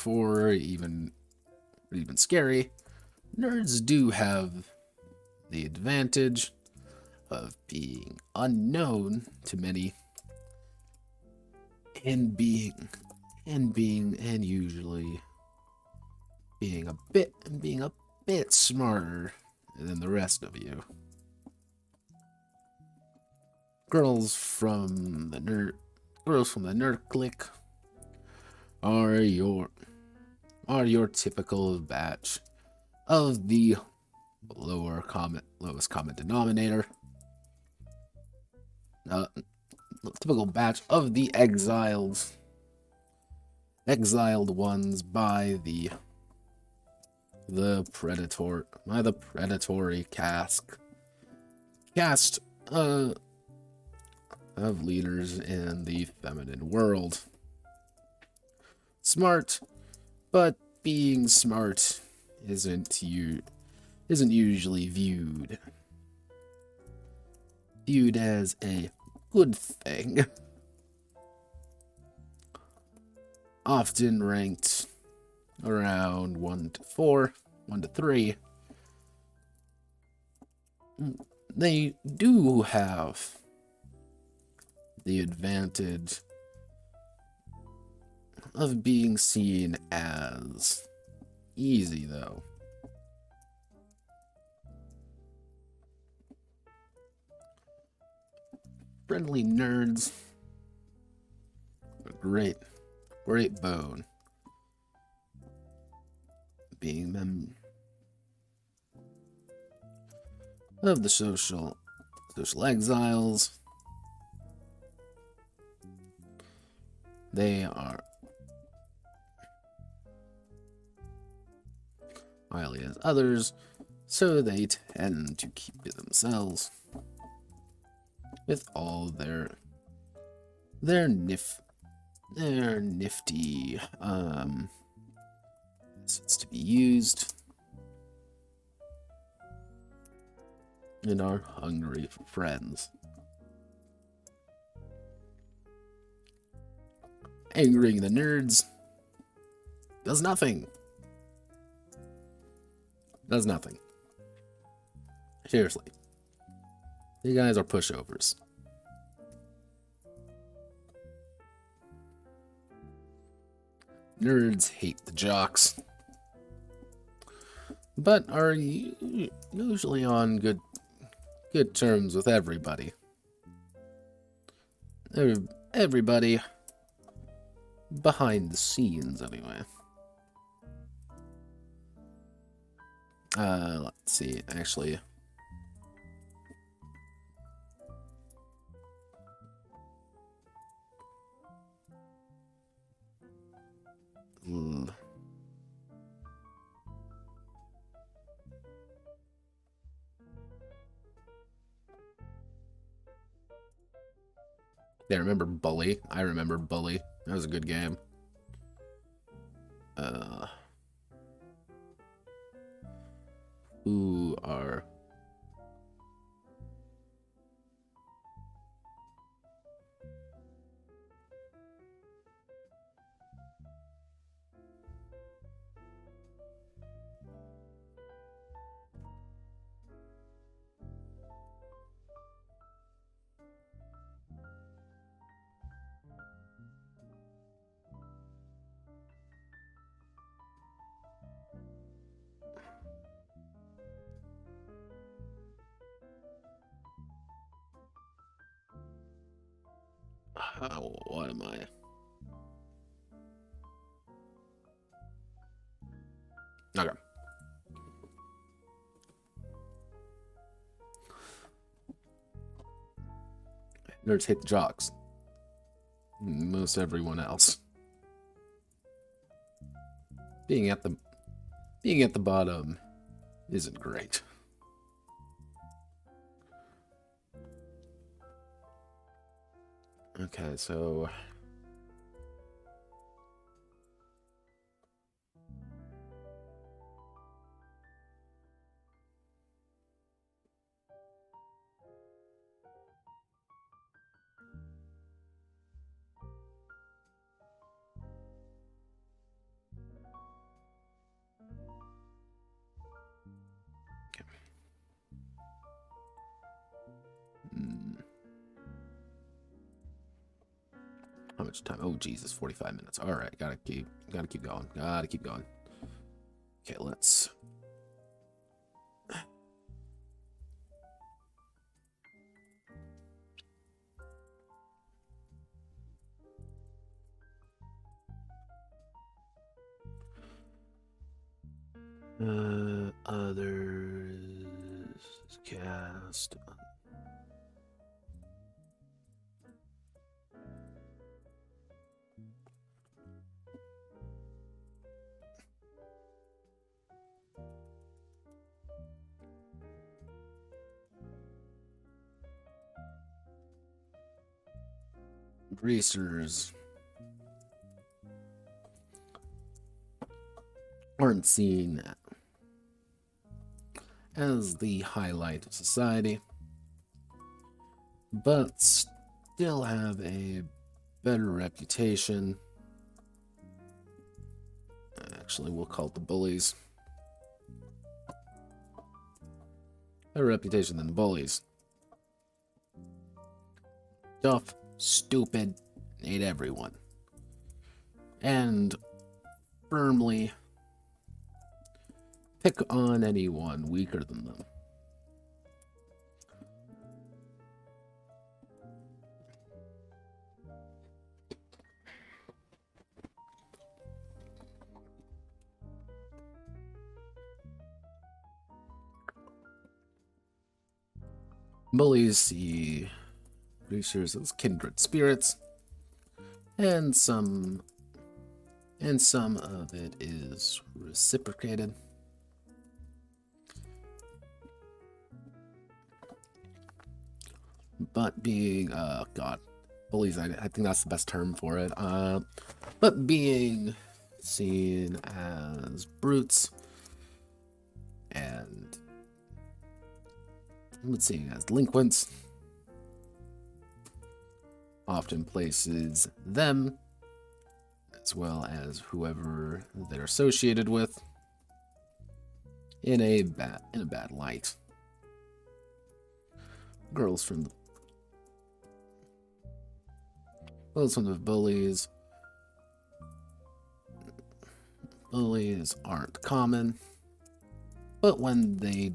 Or even scary. Nerds do have the advantage of being unknown to many and usually being a bit smarter than the rest of you. Girls from the nerd clique are your typical batch of the lowest common denominator. Typical batch of the exiled ones by the predatory cast of leaders in the feminine world. Smart, but being smart isn't usually viewed as a good thing. Often ranked around 1 to 4, 1 to 3. They do have the advantage of being seen as easy, though. Friendly nerds, a great bone. Being them of the social exiles. They are highly as others, so they tend to keep to themselves with all their nifty It's to be used in our hungry friends. Angering the nerds does nothing. Does nothing. Seriously. You guys are pushovers. Nerds hate the jocks, but are usually on good terms with everybody. Everybody behind the scenes, anyway. Let's see, actually. Yeah, remember Bully? I remember Bully. That was a good game. Who are... what am I? Okay. Nerds hate the jocks. Most everyone else. Being at the bottom isn't great. Okay, so how much time? Oh Jesus, 45 minutes. All right, gotta keep going. Gotta keep going. Okay, let's. Others cast. Greasers aren't seen as the highlight of society, but still have a better reputation. Actually, we'll call it the bullies. Better reputation than the bullies. Tough, stupid, hate everyone. And firmly pick on anyone weaker than them. Bullies see creatures as kindred spirits, and some of it is reciprocated. But being God, bullies, I think that's the best term for it. But being seen as brutes, and seen as delinquents, often places them, as well as whoever they're associated with, in a bad light. Girls from the bullies. Bullies aren't common, but when they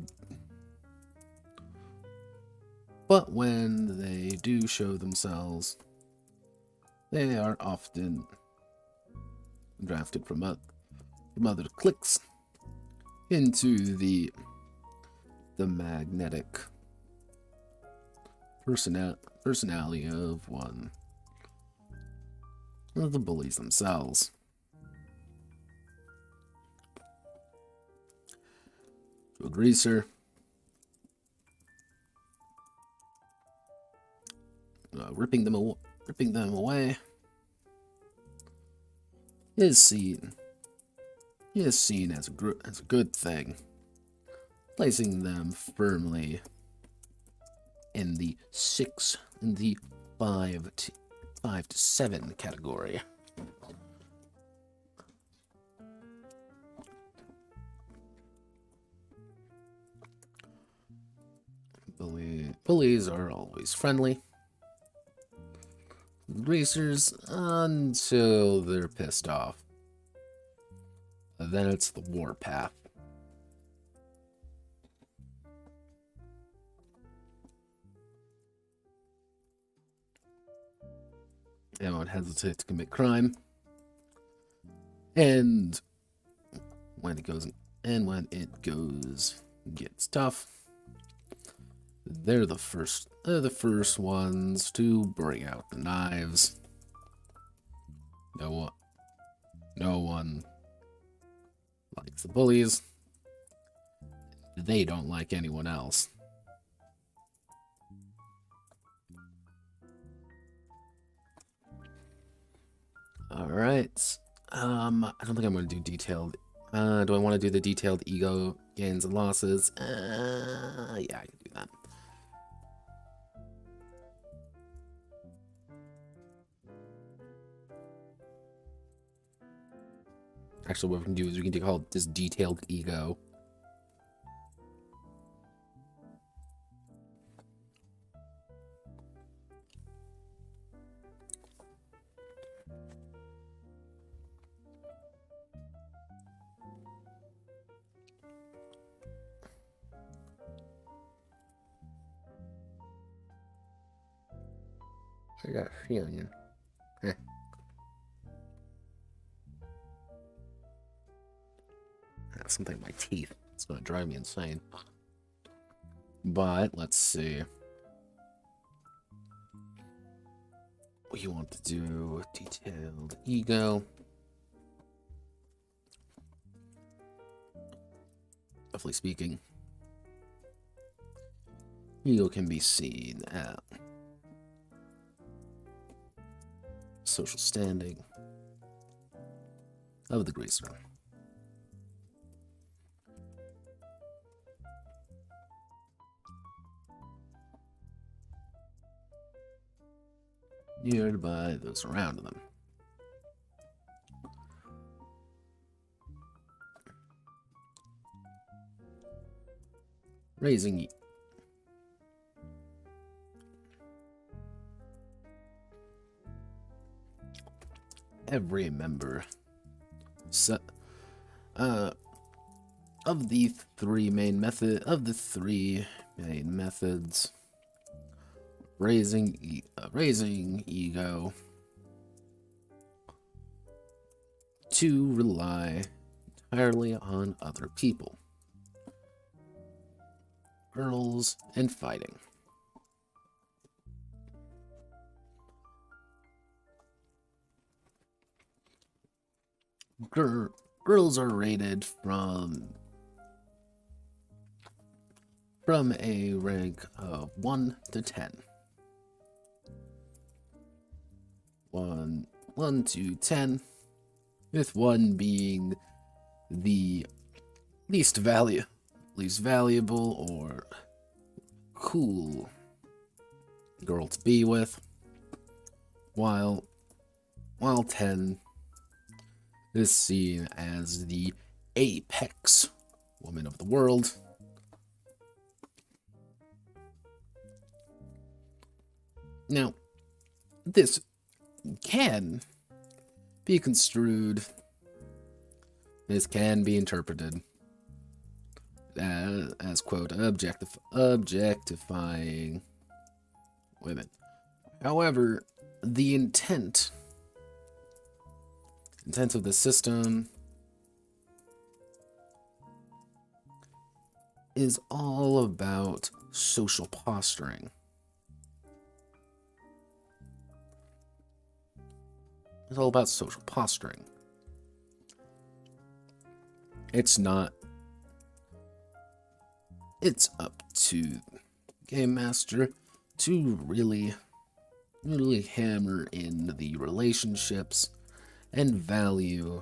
do show themselves, they are often drafted from other cliques into the magnetic personality of one of the bullies themselves. To a greaser, ripping them away is seen as a good thing, placing them firmly in the 5 to 7 category. Bullies are always friendly. Greasers until they're pissed off. Then it's the warpath. They won't hesitate to commit crime. And when it gets tough, they're the first ones to bring out the knives. No one likes the bullies. They don't like anyone else. Alright. I don't think I'm going to do detailed. Do I want to do the detailed ego gains and losses? Yeah, I can do that. Actually, what we can do is we can call this detailed ego. I got a feeling. That's something in my teeth. It's gonna drive me insane. But let's see. We want to do detailed ego. Roughly speaking, ego can be seen at social standing of the greaser. Geared by those around them. Raising every member of the three main methods, raising ego to rely entirely on other people, girls, and fighting. Girls are rated from a rank of 1 to 10. 1 to 10 with one being the least valuable or cool girl to be with, while 10 is seen as the apex woman of the world. Now, this can be construed, this can be interpreted as quote, objectifying women. However, the intent of the system is all about social posturing. It's all about social posturing. It's not. It's up to Game Master to really hammer in the relationships and value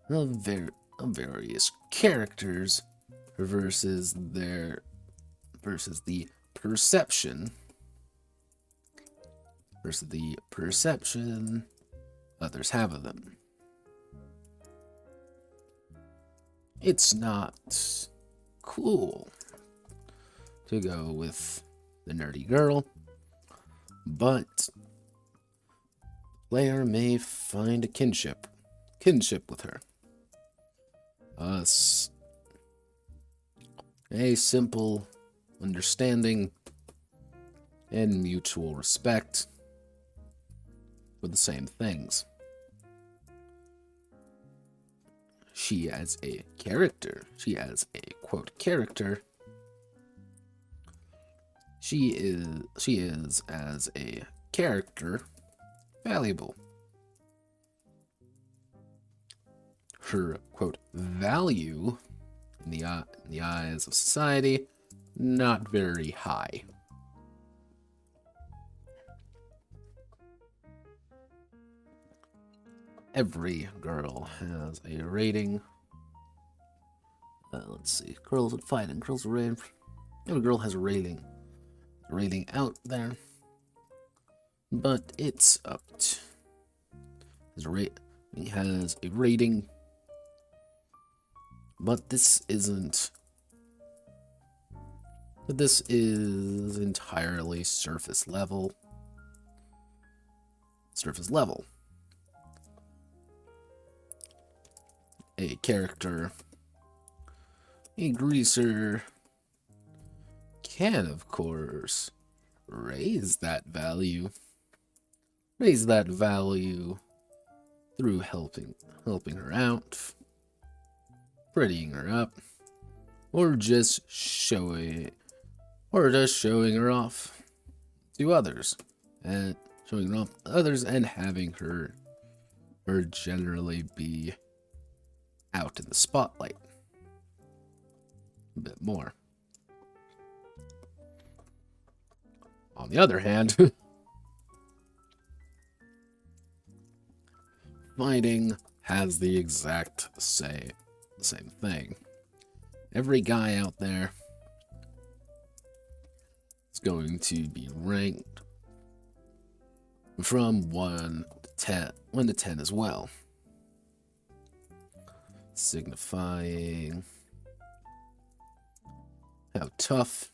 of various characters versus the perception others have of them. It's not cool to go with the nerdy girl, but player may find a kinship with her. Thus, a simple understanding and mutual respect for the same things. She as a character, she as a quote character, she is as a character valuable. Her quote value in the eyes of society, not very high. Every girl has a rating. Let's see. Girls would fighting. Girls are rating. Every girl has a rating. A rating out there. But it's up to. He has a rating. But this isn't. But this is entirely surface level. A character, a greaser, can of course raise that value through helping her out, prettying her up, or just showing her off to others, and having her generally be out in the spotlight a bit more. On the other hand, fighting has the exact same thing. Every guy out there is going to be ranked from 1 to 10 as well, signifying how tough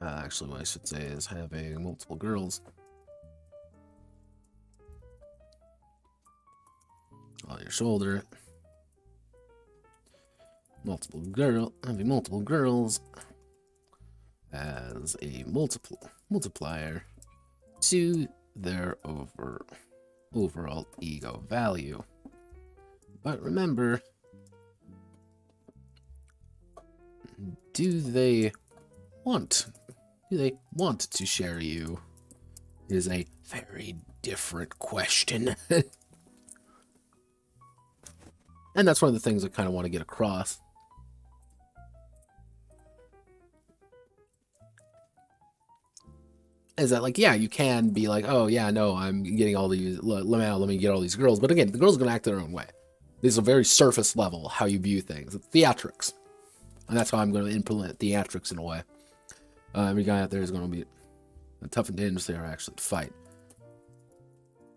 actually what I should say is having multiple girls on your shoulder. Having multiple girls as a multiplier to their overall ego value. But remember, do they want to share you is a very different question. And that's one of the things I kind of want to get across. is that, like, yeah, you can be like, oh yeah, no, I'm getting all these, let me get all these girls. But again, the girls are gonna act their own way. This is a very surface level how you view things. It's theatrics, and that's how I'm going to implement theatrics in a way. Every guy out there is going to be tough and dangerous. They are actually to fight.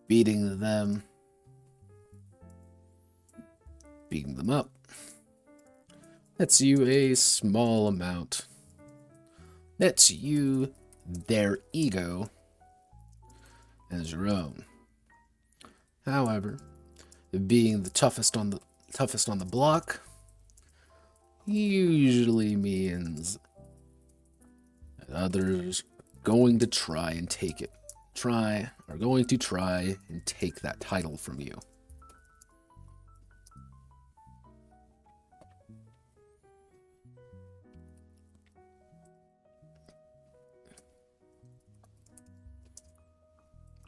Beating them up. Nets you a small amount. Nets you their ego as your own. However, being the toughest on the block usually means that others are going to try and take that title from you.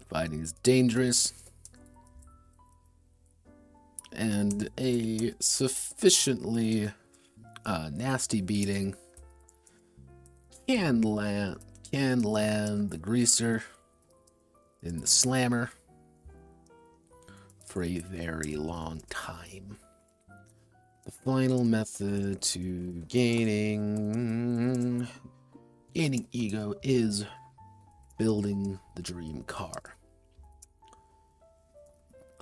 Fighting is dangerous, and a sufficiently nasty beating can land the greaser in the slammer for a very long time. The final method to gaining ego is building the dream car.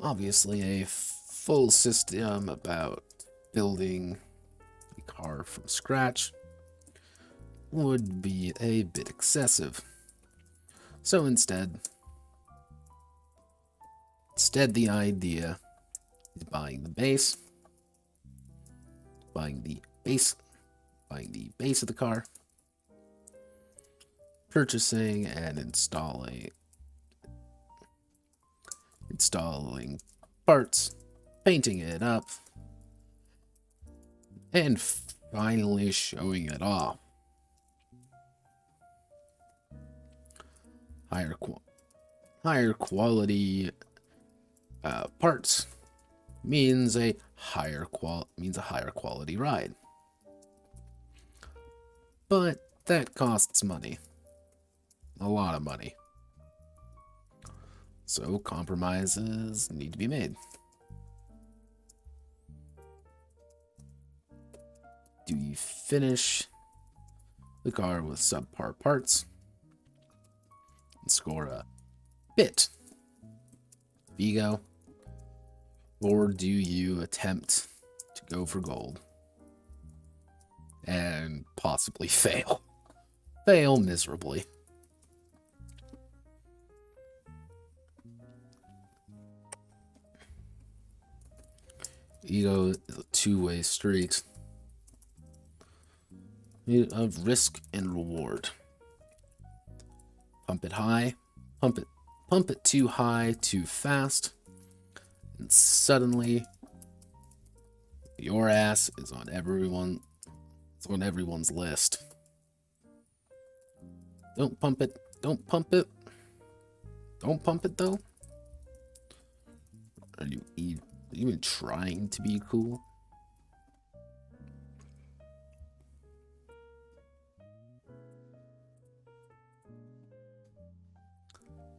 Obviously, a full system about building a car from scratch would be a bit excessive. So instead the idea is buying the base of the car, purchasing and installing parts, painting it up, and finally showing it off. Higher quality parts means a higher quality ride. But that costs money. A lot of money. So compromises need to be made. Do you finish the car with subpar parts and score a bit of ego? Or do you attempt to go for gold and possibly fail? Fail miserably. Ego is a two-way street of risk and reward. Pump it high, pump it too high, too fast, and suddenly your ass is on everyone's list. Don't pump it though. Are you even trying to be cool?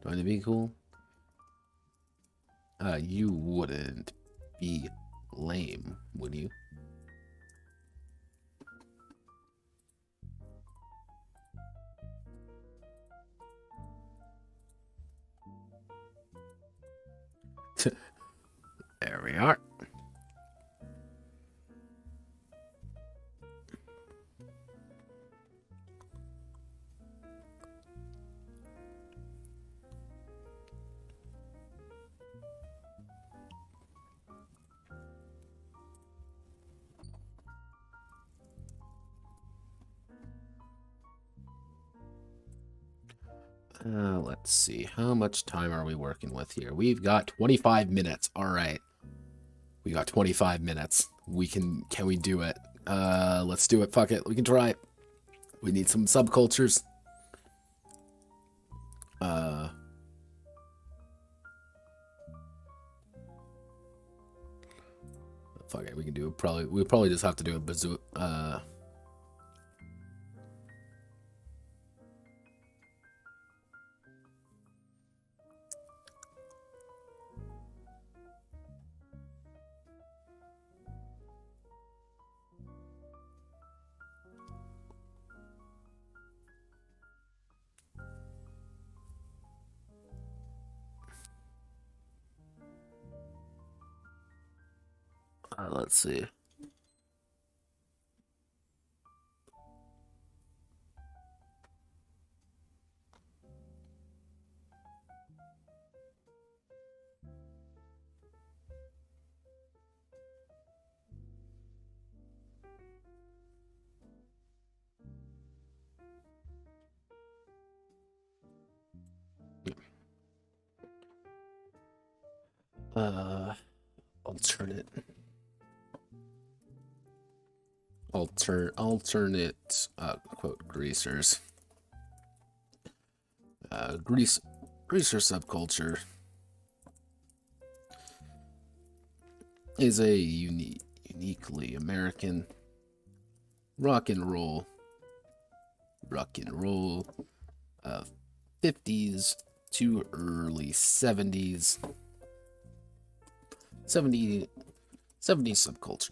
Trying to be cool? You wouldn't be lame, would you? There we are. Let's see. How much time are we working with here? We've got 25 minutes. All right. We got 25 minutes. Can we do it? Let's do it. Fuck it. We can try it. We need some subcultures. Fuck it. We can do it. We'll probably just have to do a bazoo. Let's see. Alternate quote greasers. Greaser subculture is a uniquely American rock and roll 50s to early 70s 70s subculture.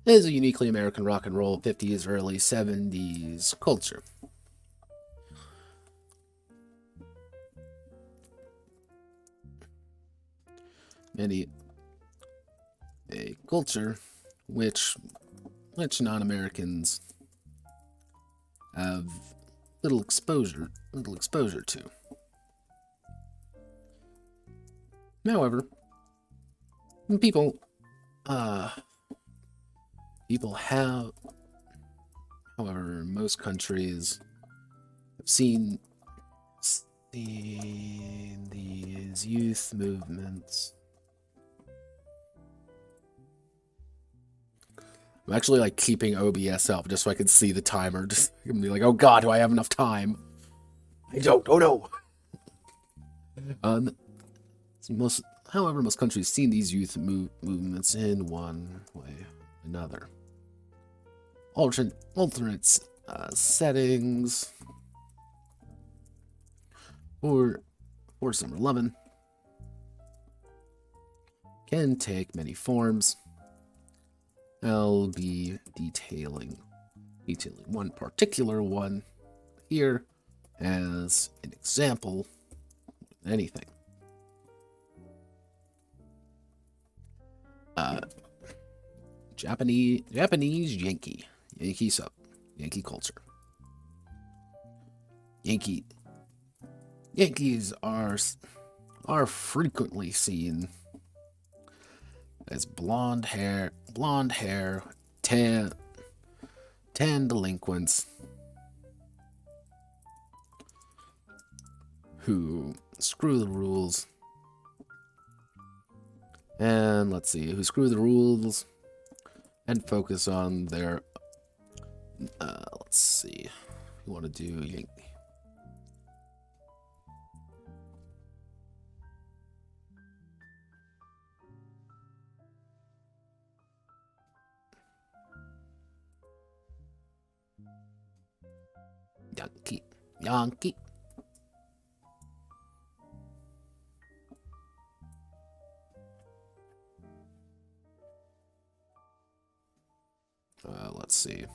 It is a uniquely American rock and roll 50s, early 70s culture. A culture which non-Americans have little exposure to. However, people have, however, most countries have seen these youth movements. I'm actually like keeping OBS up just so I can see the timer. Just be like, oh god, do I have enough time? I don't. Oh no. However, most countries seen these youth movements in one way or another. Alternate settings for summer lovin' can take many forms. I'll be detailing one particular one here as an example. Anything. Japanese Yankee culture. Yankees are frequently seen as blonde hair, tan delinquents who screw the rules. And let's see, who screw the rules and focus on their, let's see, you want to do Yankee. Yankee. Let's see.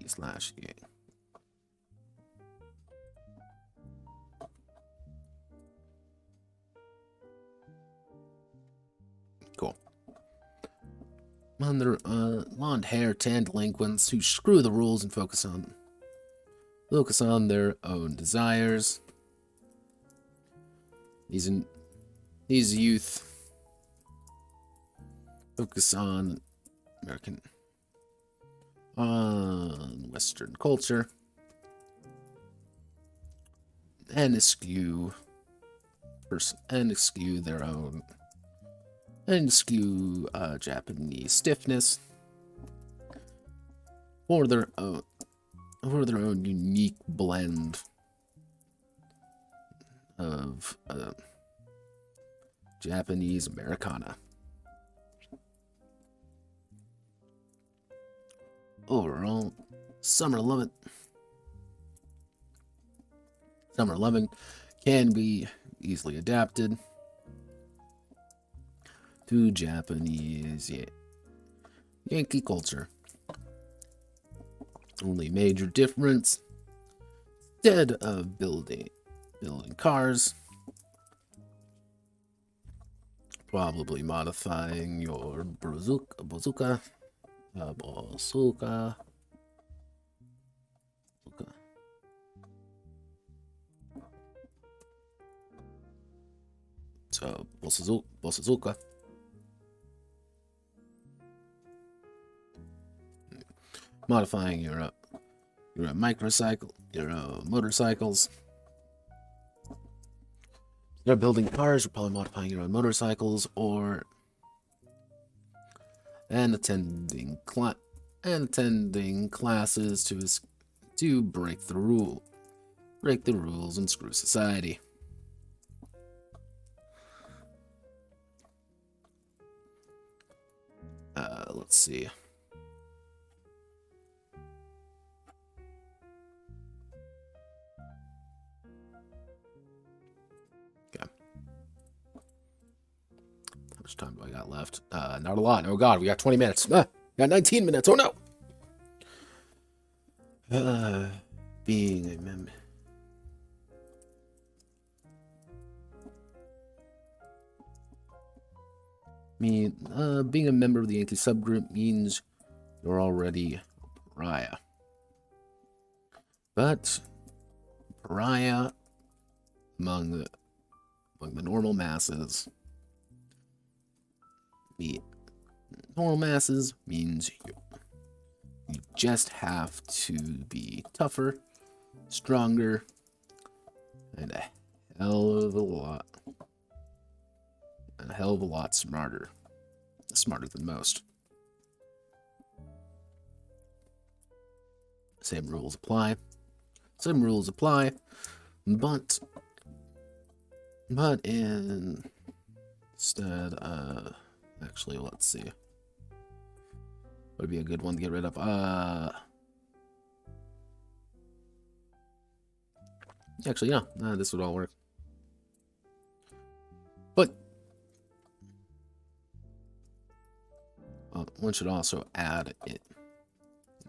/. Cool. Blonde hair, tan delinquents who screw the rules and focus on their own desires. These youth focus on Western culture and eschew Japanese stiffness for their own unique blend of Japanese Americana. Overall, Summer Lovin' can be easily adapted to Japanese Yankee culture. Only major difference, instead of building cars, probably modifying your bazooka. So, bazooka. Modifying your motorcycles. You're building cars, you're probably modifying your own motorcycles, and attending classes to break the rules and screw society. Let's see. How much time do I got left? Not a lot. Oh god, we got 20 minutes. We got 19 minutes. Oh no. Being a member. Being a member of the Yankee subgroup means you're already a pariah. But pariah among the normal masses. Normal masses means you just have to be tougher, stronger, and a hell of a lot smarter than most. Same rules apply, but instead, actually, let's see. What would be a good one to get rid of? Actually, yeah, this would all work. But one should also add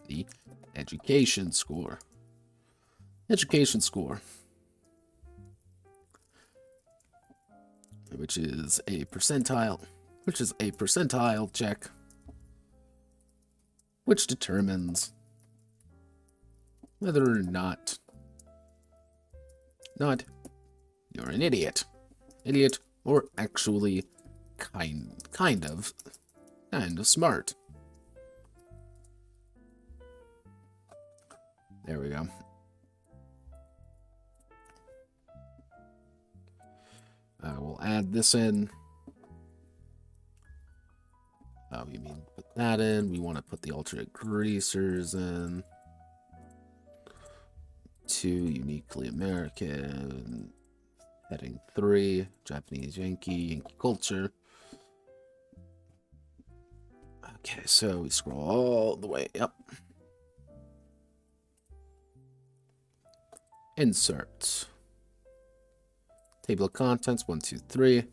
the education score. Which is a percentile check, which determines whether or not you're an idiot, or actually kind of smart. There we go. We'll add this in. We mean put that in. We want to put the alternate greasers in. 2, uniquely American. Heading 3, Japanese Yankee culture. Okay, so we scroll all the way up. Insert. Table of contents, 1, 2, 3.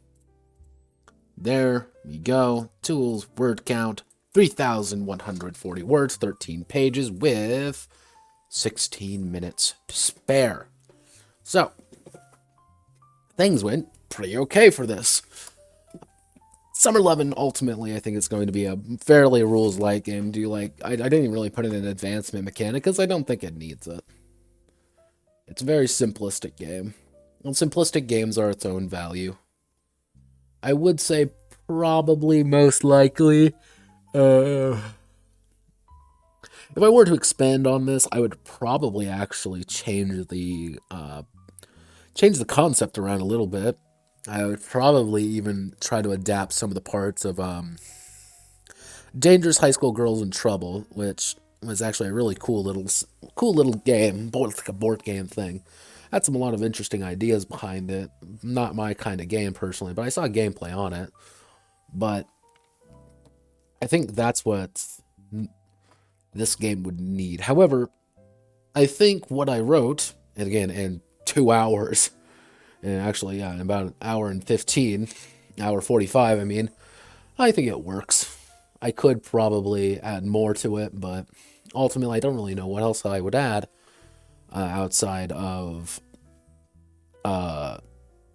There we go. Tools, word count, 3,140 words, 13 pages with 16 minutes to spare. So, things went pretty okay for this. Summer Lovin' ultimately, I think it's going to be a fairly rules-light game. I didn't even really put in an advancement mechanic because I don't think it needs it. It's a very simplistic game. And simplistic games are its own value. I would say probably most likely, if I were to expand on this, I would probably actually change the concept around a little bit. I would probably even try to adapt some of the parts of Dangerous High School Girls in Trouble, which was actually a really cool little game, like a board game thing. had a lot of interesting ideas behind it. Not my kind of game personally, but I saw gameplay on it. But I think that's what this game would need. However, I think what I wrote, and again, in 2 hours, and actually, yeah, in about an hour and 15, hour 45, I mean, I think it works. I could probably add more to it, but ultimately, I don't really know what else I would add outside of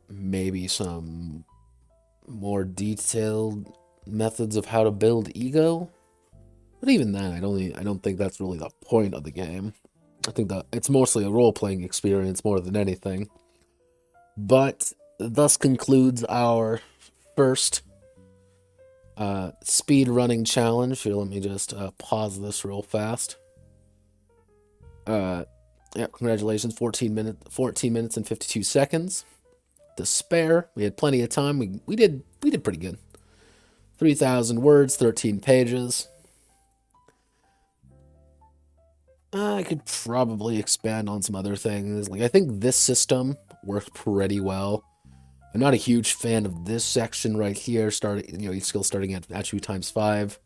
maybe some more detailed methods of how to build ego. But even then, I don't think that's really the point of the game. I think that it's mostly a role-playing experience more than anything. But thus concludes our first speed running challenge. Here, let me just pause this real fast. Yeah, congratulations, 14 minutes and 52 seconds. To spare, we had plenty of time. We did pretty good. 3,000 words, 13 pages. I could probably expand on some other things. Like, I think this system worked pretty well. I'm not a huge fan of this section right here, skill starting at attribute times 5.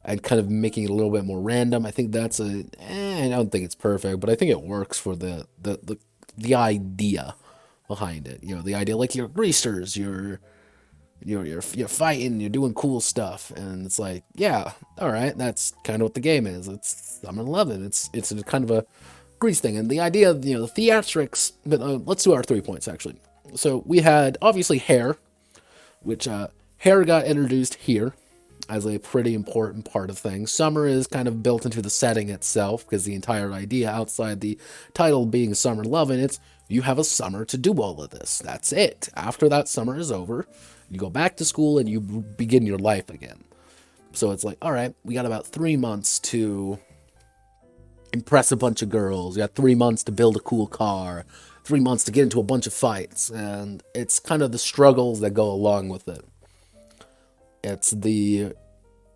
And kind of making it a little bit more random. I think that's I don't think it's perfect, but I think it works for the idea behind it. The idea, like, you're greasers, you're fighting, you're doing cool stuff, and it's like, yeah, all right, that's kind of what the game is. I'm gonna love it. It's a kind of a grease thing, and the idea of the theatrics. But let's do our 3 points actually. So we had obviously hair, which hair got introduced here as a pretty important part of things. Summer is kind of built into the setting itself, because the entire idea outside the title being Summer Lovin', it's you have a summer to do all of this. That's it. After that summer is over, you go back to school and you begin your life again. So it's like, all right, we got about 3 months to impress a bunch of girls. You got 3 months to build a cool car, 3 months to get into a bunch of fights, and it's kind of the struggles that go along with it. It's the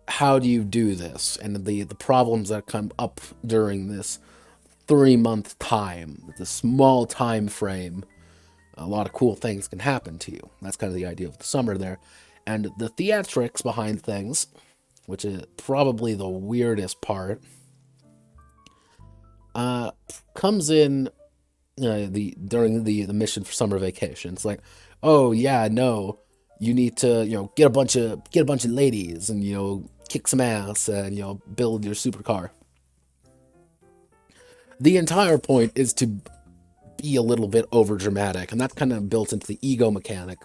how do you do this, and the problems that come up during this 3 month time, the small time frame. A lot of cool things can happen to you. That's kind of the idea of the summer there. And the theatrics behind things, which is probably the weirdest part, comes in during the mission for summer vacation. It's like, oh yeah, no, you need to get a bunch of ladies and kick some ass and build your supercar. The entire point is to be a little bit over dramatic, and that's kind of built into the ego mechanic.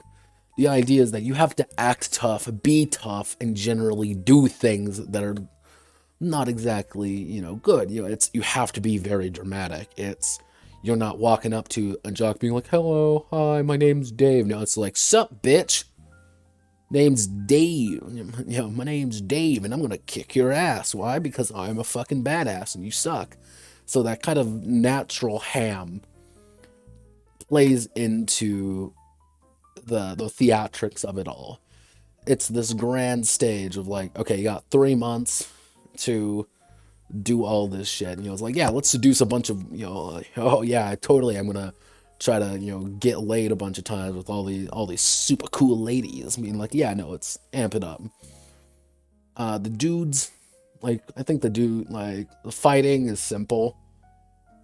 The idea is that you have to act tough, be tough, and generally do things that are not exactly good. You have to be very dramatic. You're not walking up to a jock being like, hello, hi, my name's Dave. No, it's like, sup, bitch, name's Dave. My name's Dave, and I'm gonna kick your ass. Why? Because I'm a fucking badass and you suck. So that kind of natural ham plays into the theatrics of it all. It's this grand stage of like, okay, you got 3 months to do all this shit. And it's like, yeah, let's seduce a bunch of, oh yeah, totally, I'm gonna try to, get laid a bunch of times with all these super cool ladies. I mean, like, yeah, no, it's amp it up. The dudes, like, I think the fighting is simple.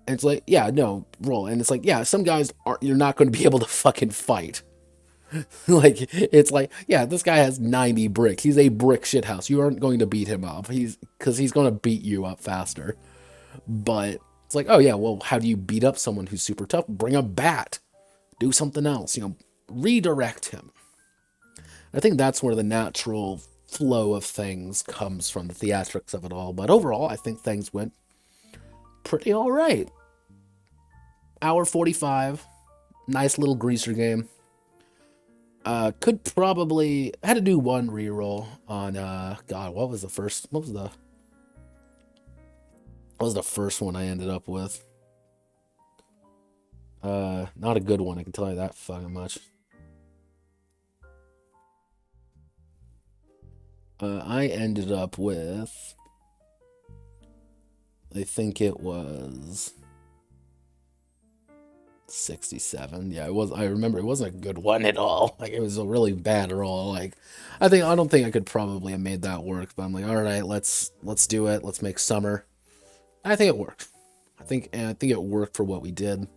And it's like, yeah, no, roll. And it's like, yeah, some guys you're not going to be able to fucking fight. Like, it's like, yeah, this guy has 90 bricks. He's a brick shithouse. You aren't going to beat him up. Because he's going to beat you up faster. But it's like, oh yeah, well, how do you beat up someone who's super tough? Bring a bat. Do something else. Redirect him. I think that's where the natural flow of things comes from, the theatrics of it all. But overall, I think things went pretty all right. Hour 45. Nice little greaser game. Could probably had to do one reroll on God, what was the first one I ended up with? Not a good one, I can tell you that fucking much. I ended up with, I think it was 67. Yeah, it was. I remember it wasn't a good one at all. Like, it was a really bad roll. Like, I don't think I could probably have made that work. But I'm like, all right, let's do it. Let's make summer. I think it worked. I think it worked for what we did,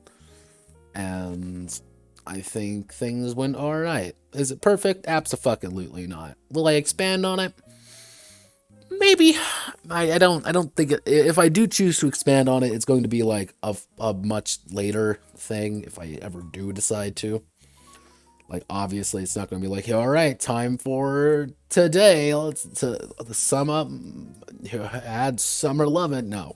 and I think things went all right. Is it perfect? Absolutely not. Will I expand on it? Maybe. I don't think it, if I do choose to expand on it, it's going to be like a much later thing if I ever do decide to. Like, obviously it's not going to be like, hey, all right, time for today, let's to sum up, add summer lovin'. No,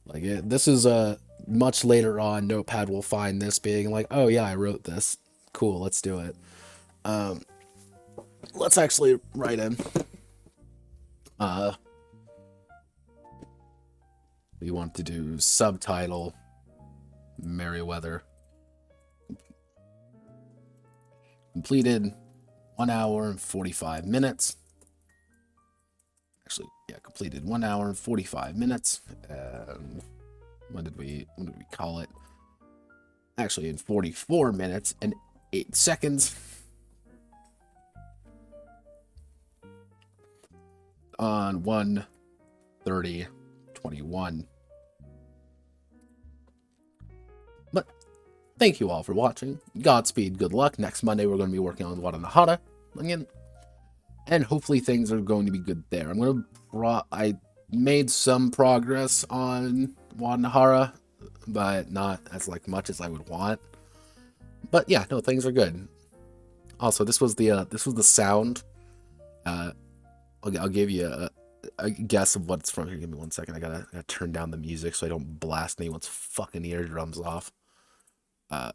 like, this is a much later on. Notepad will find this being like, oh yeah, I wrote this, cool, let's do it. Let's actually write in we want to do subtitle Merriweather. Completed 1 hour and 45 minutes. Actually, yeah, completed 1 hour and 45 minutes. When did we call it? Actually, in 44 minutes and 8 seconds. On 1:30:21. But thank you all for watching. Godspeed, good luck. Next Monday we're going to be working on Guadalajara again, and hopefully things are going to be good there. I made some progress on Guadalajara, but not as much as I would want. But yeah, no, things are good. Also, this was the sound. I'll give you a guess of what it's from. Here, give me 1 second. I gotta turn down the music so I don't blast anyone's fucking eardrums off. Yeah,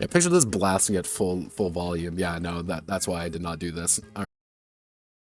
picture this blasting at full volume. Yeah, no, that's why I did not do this.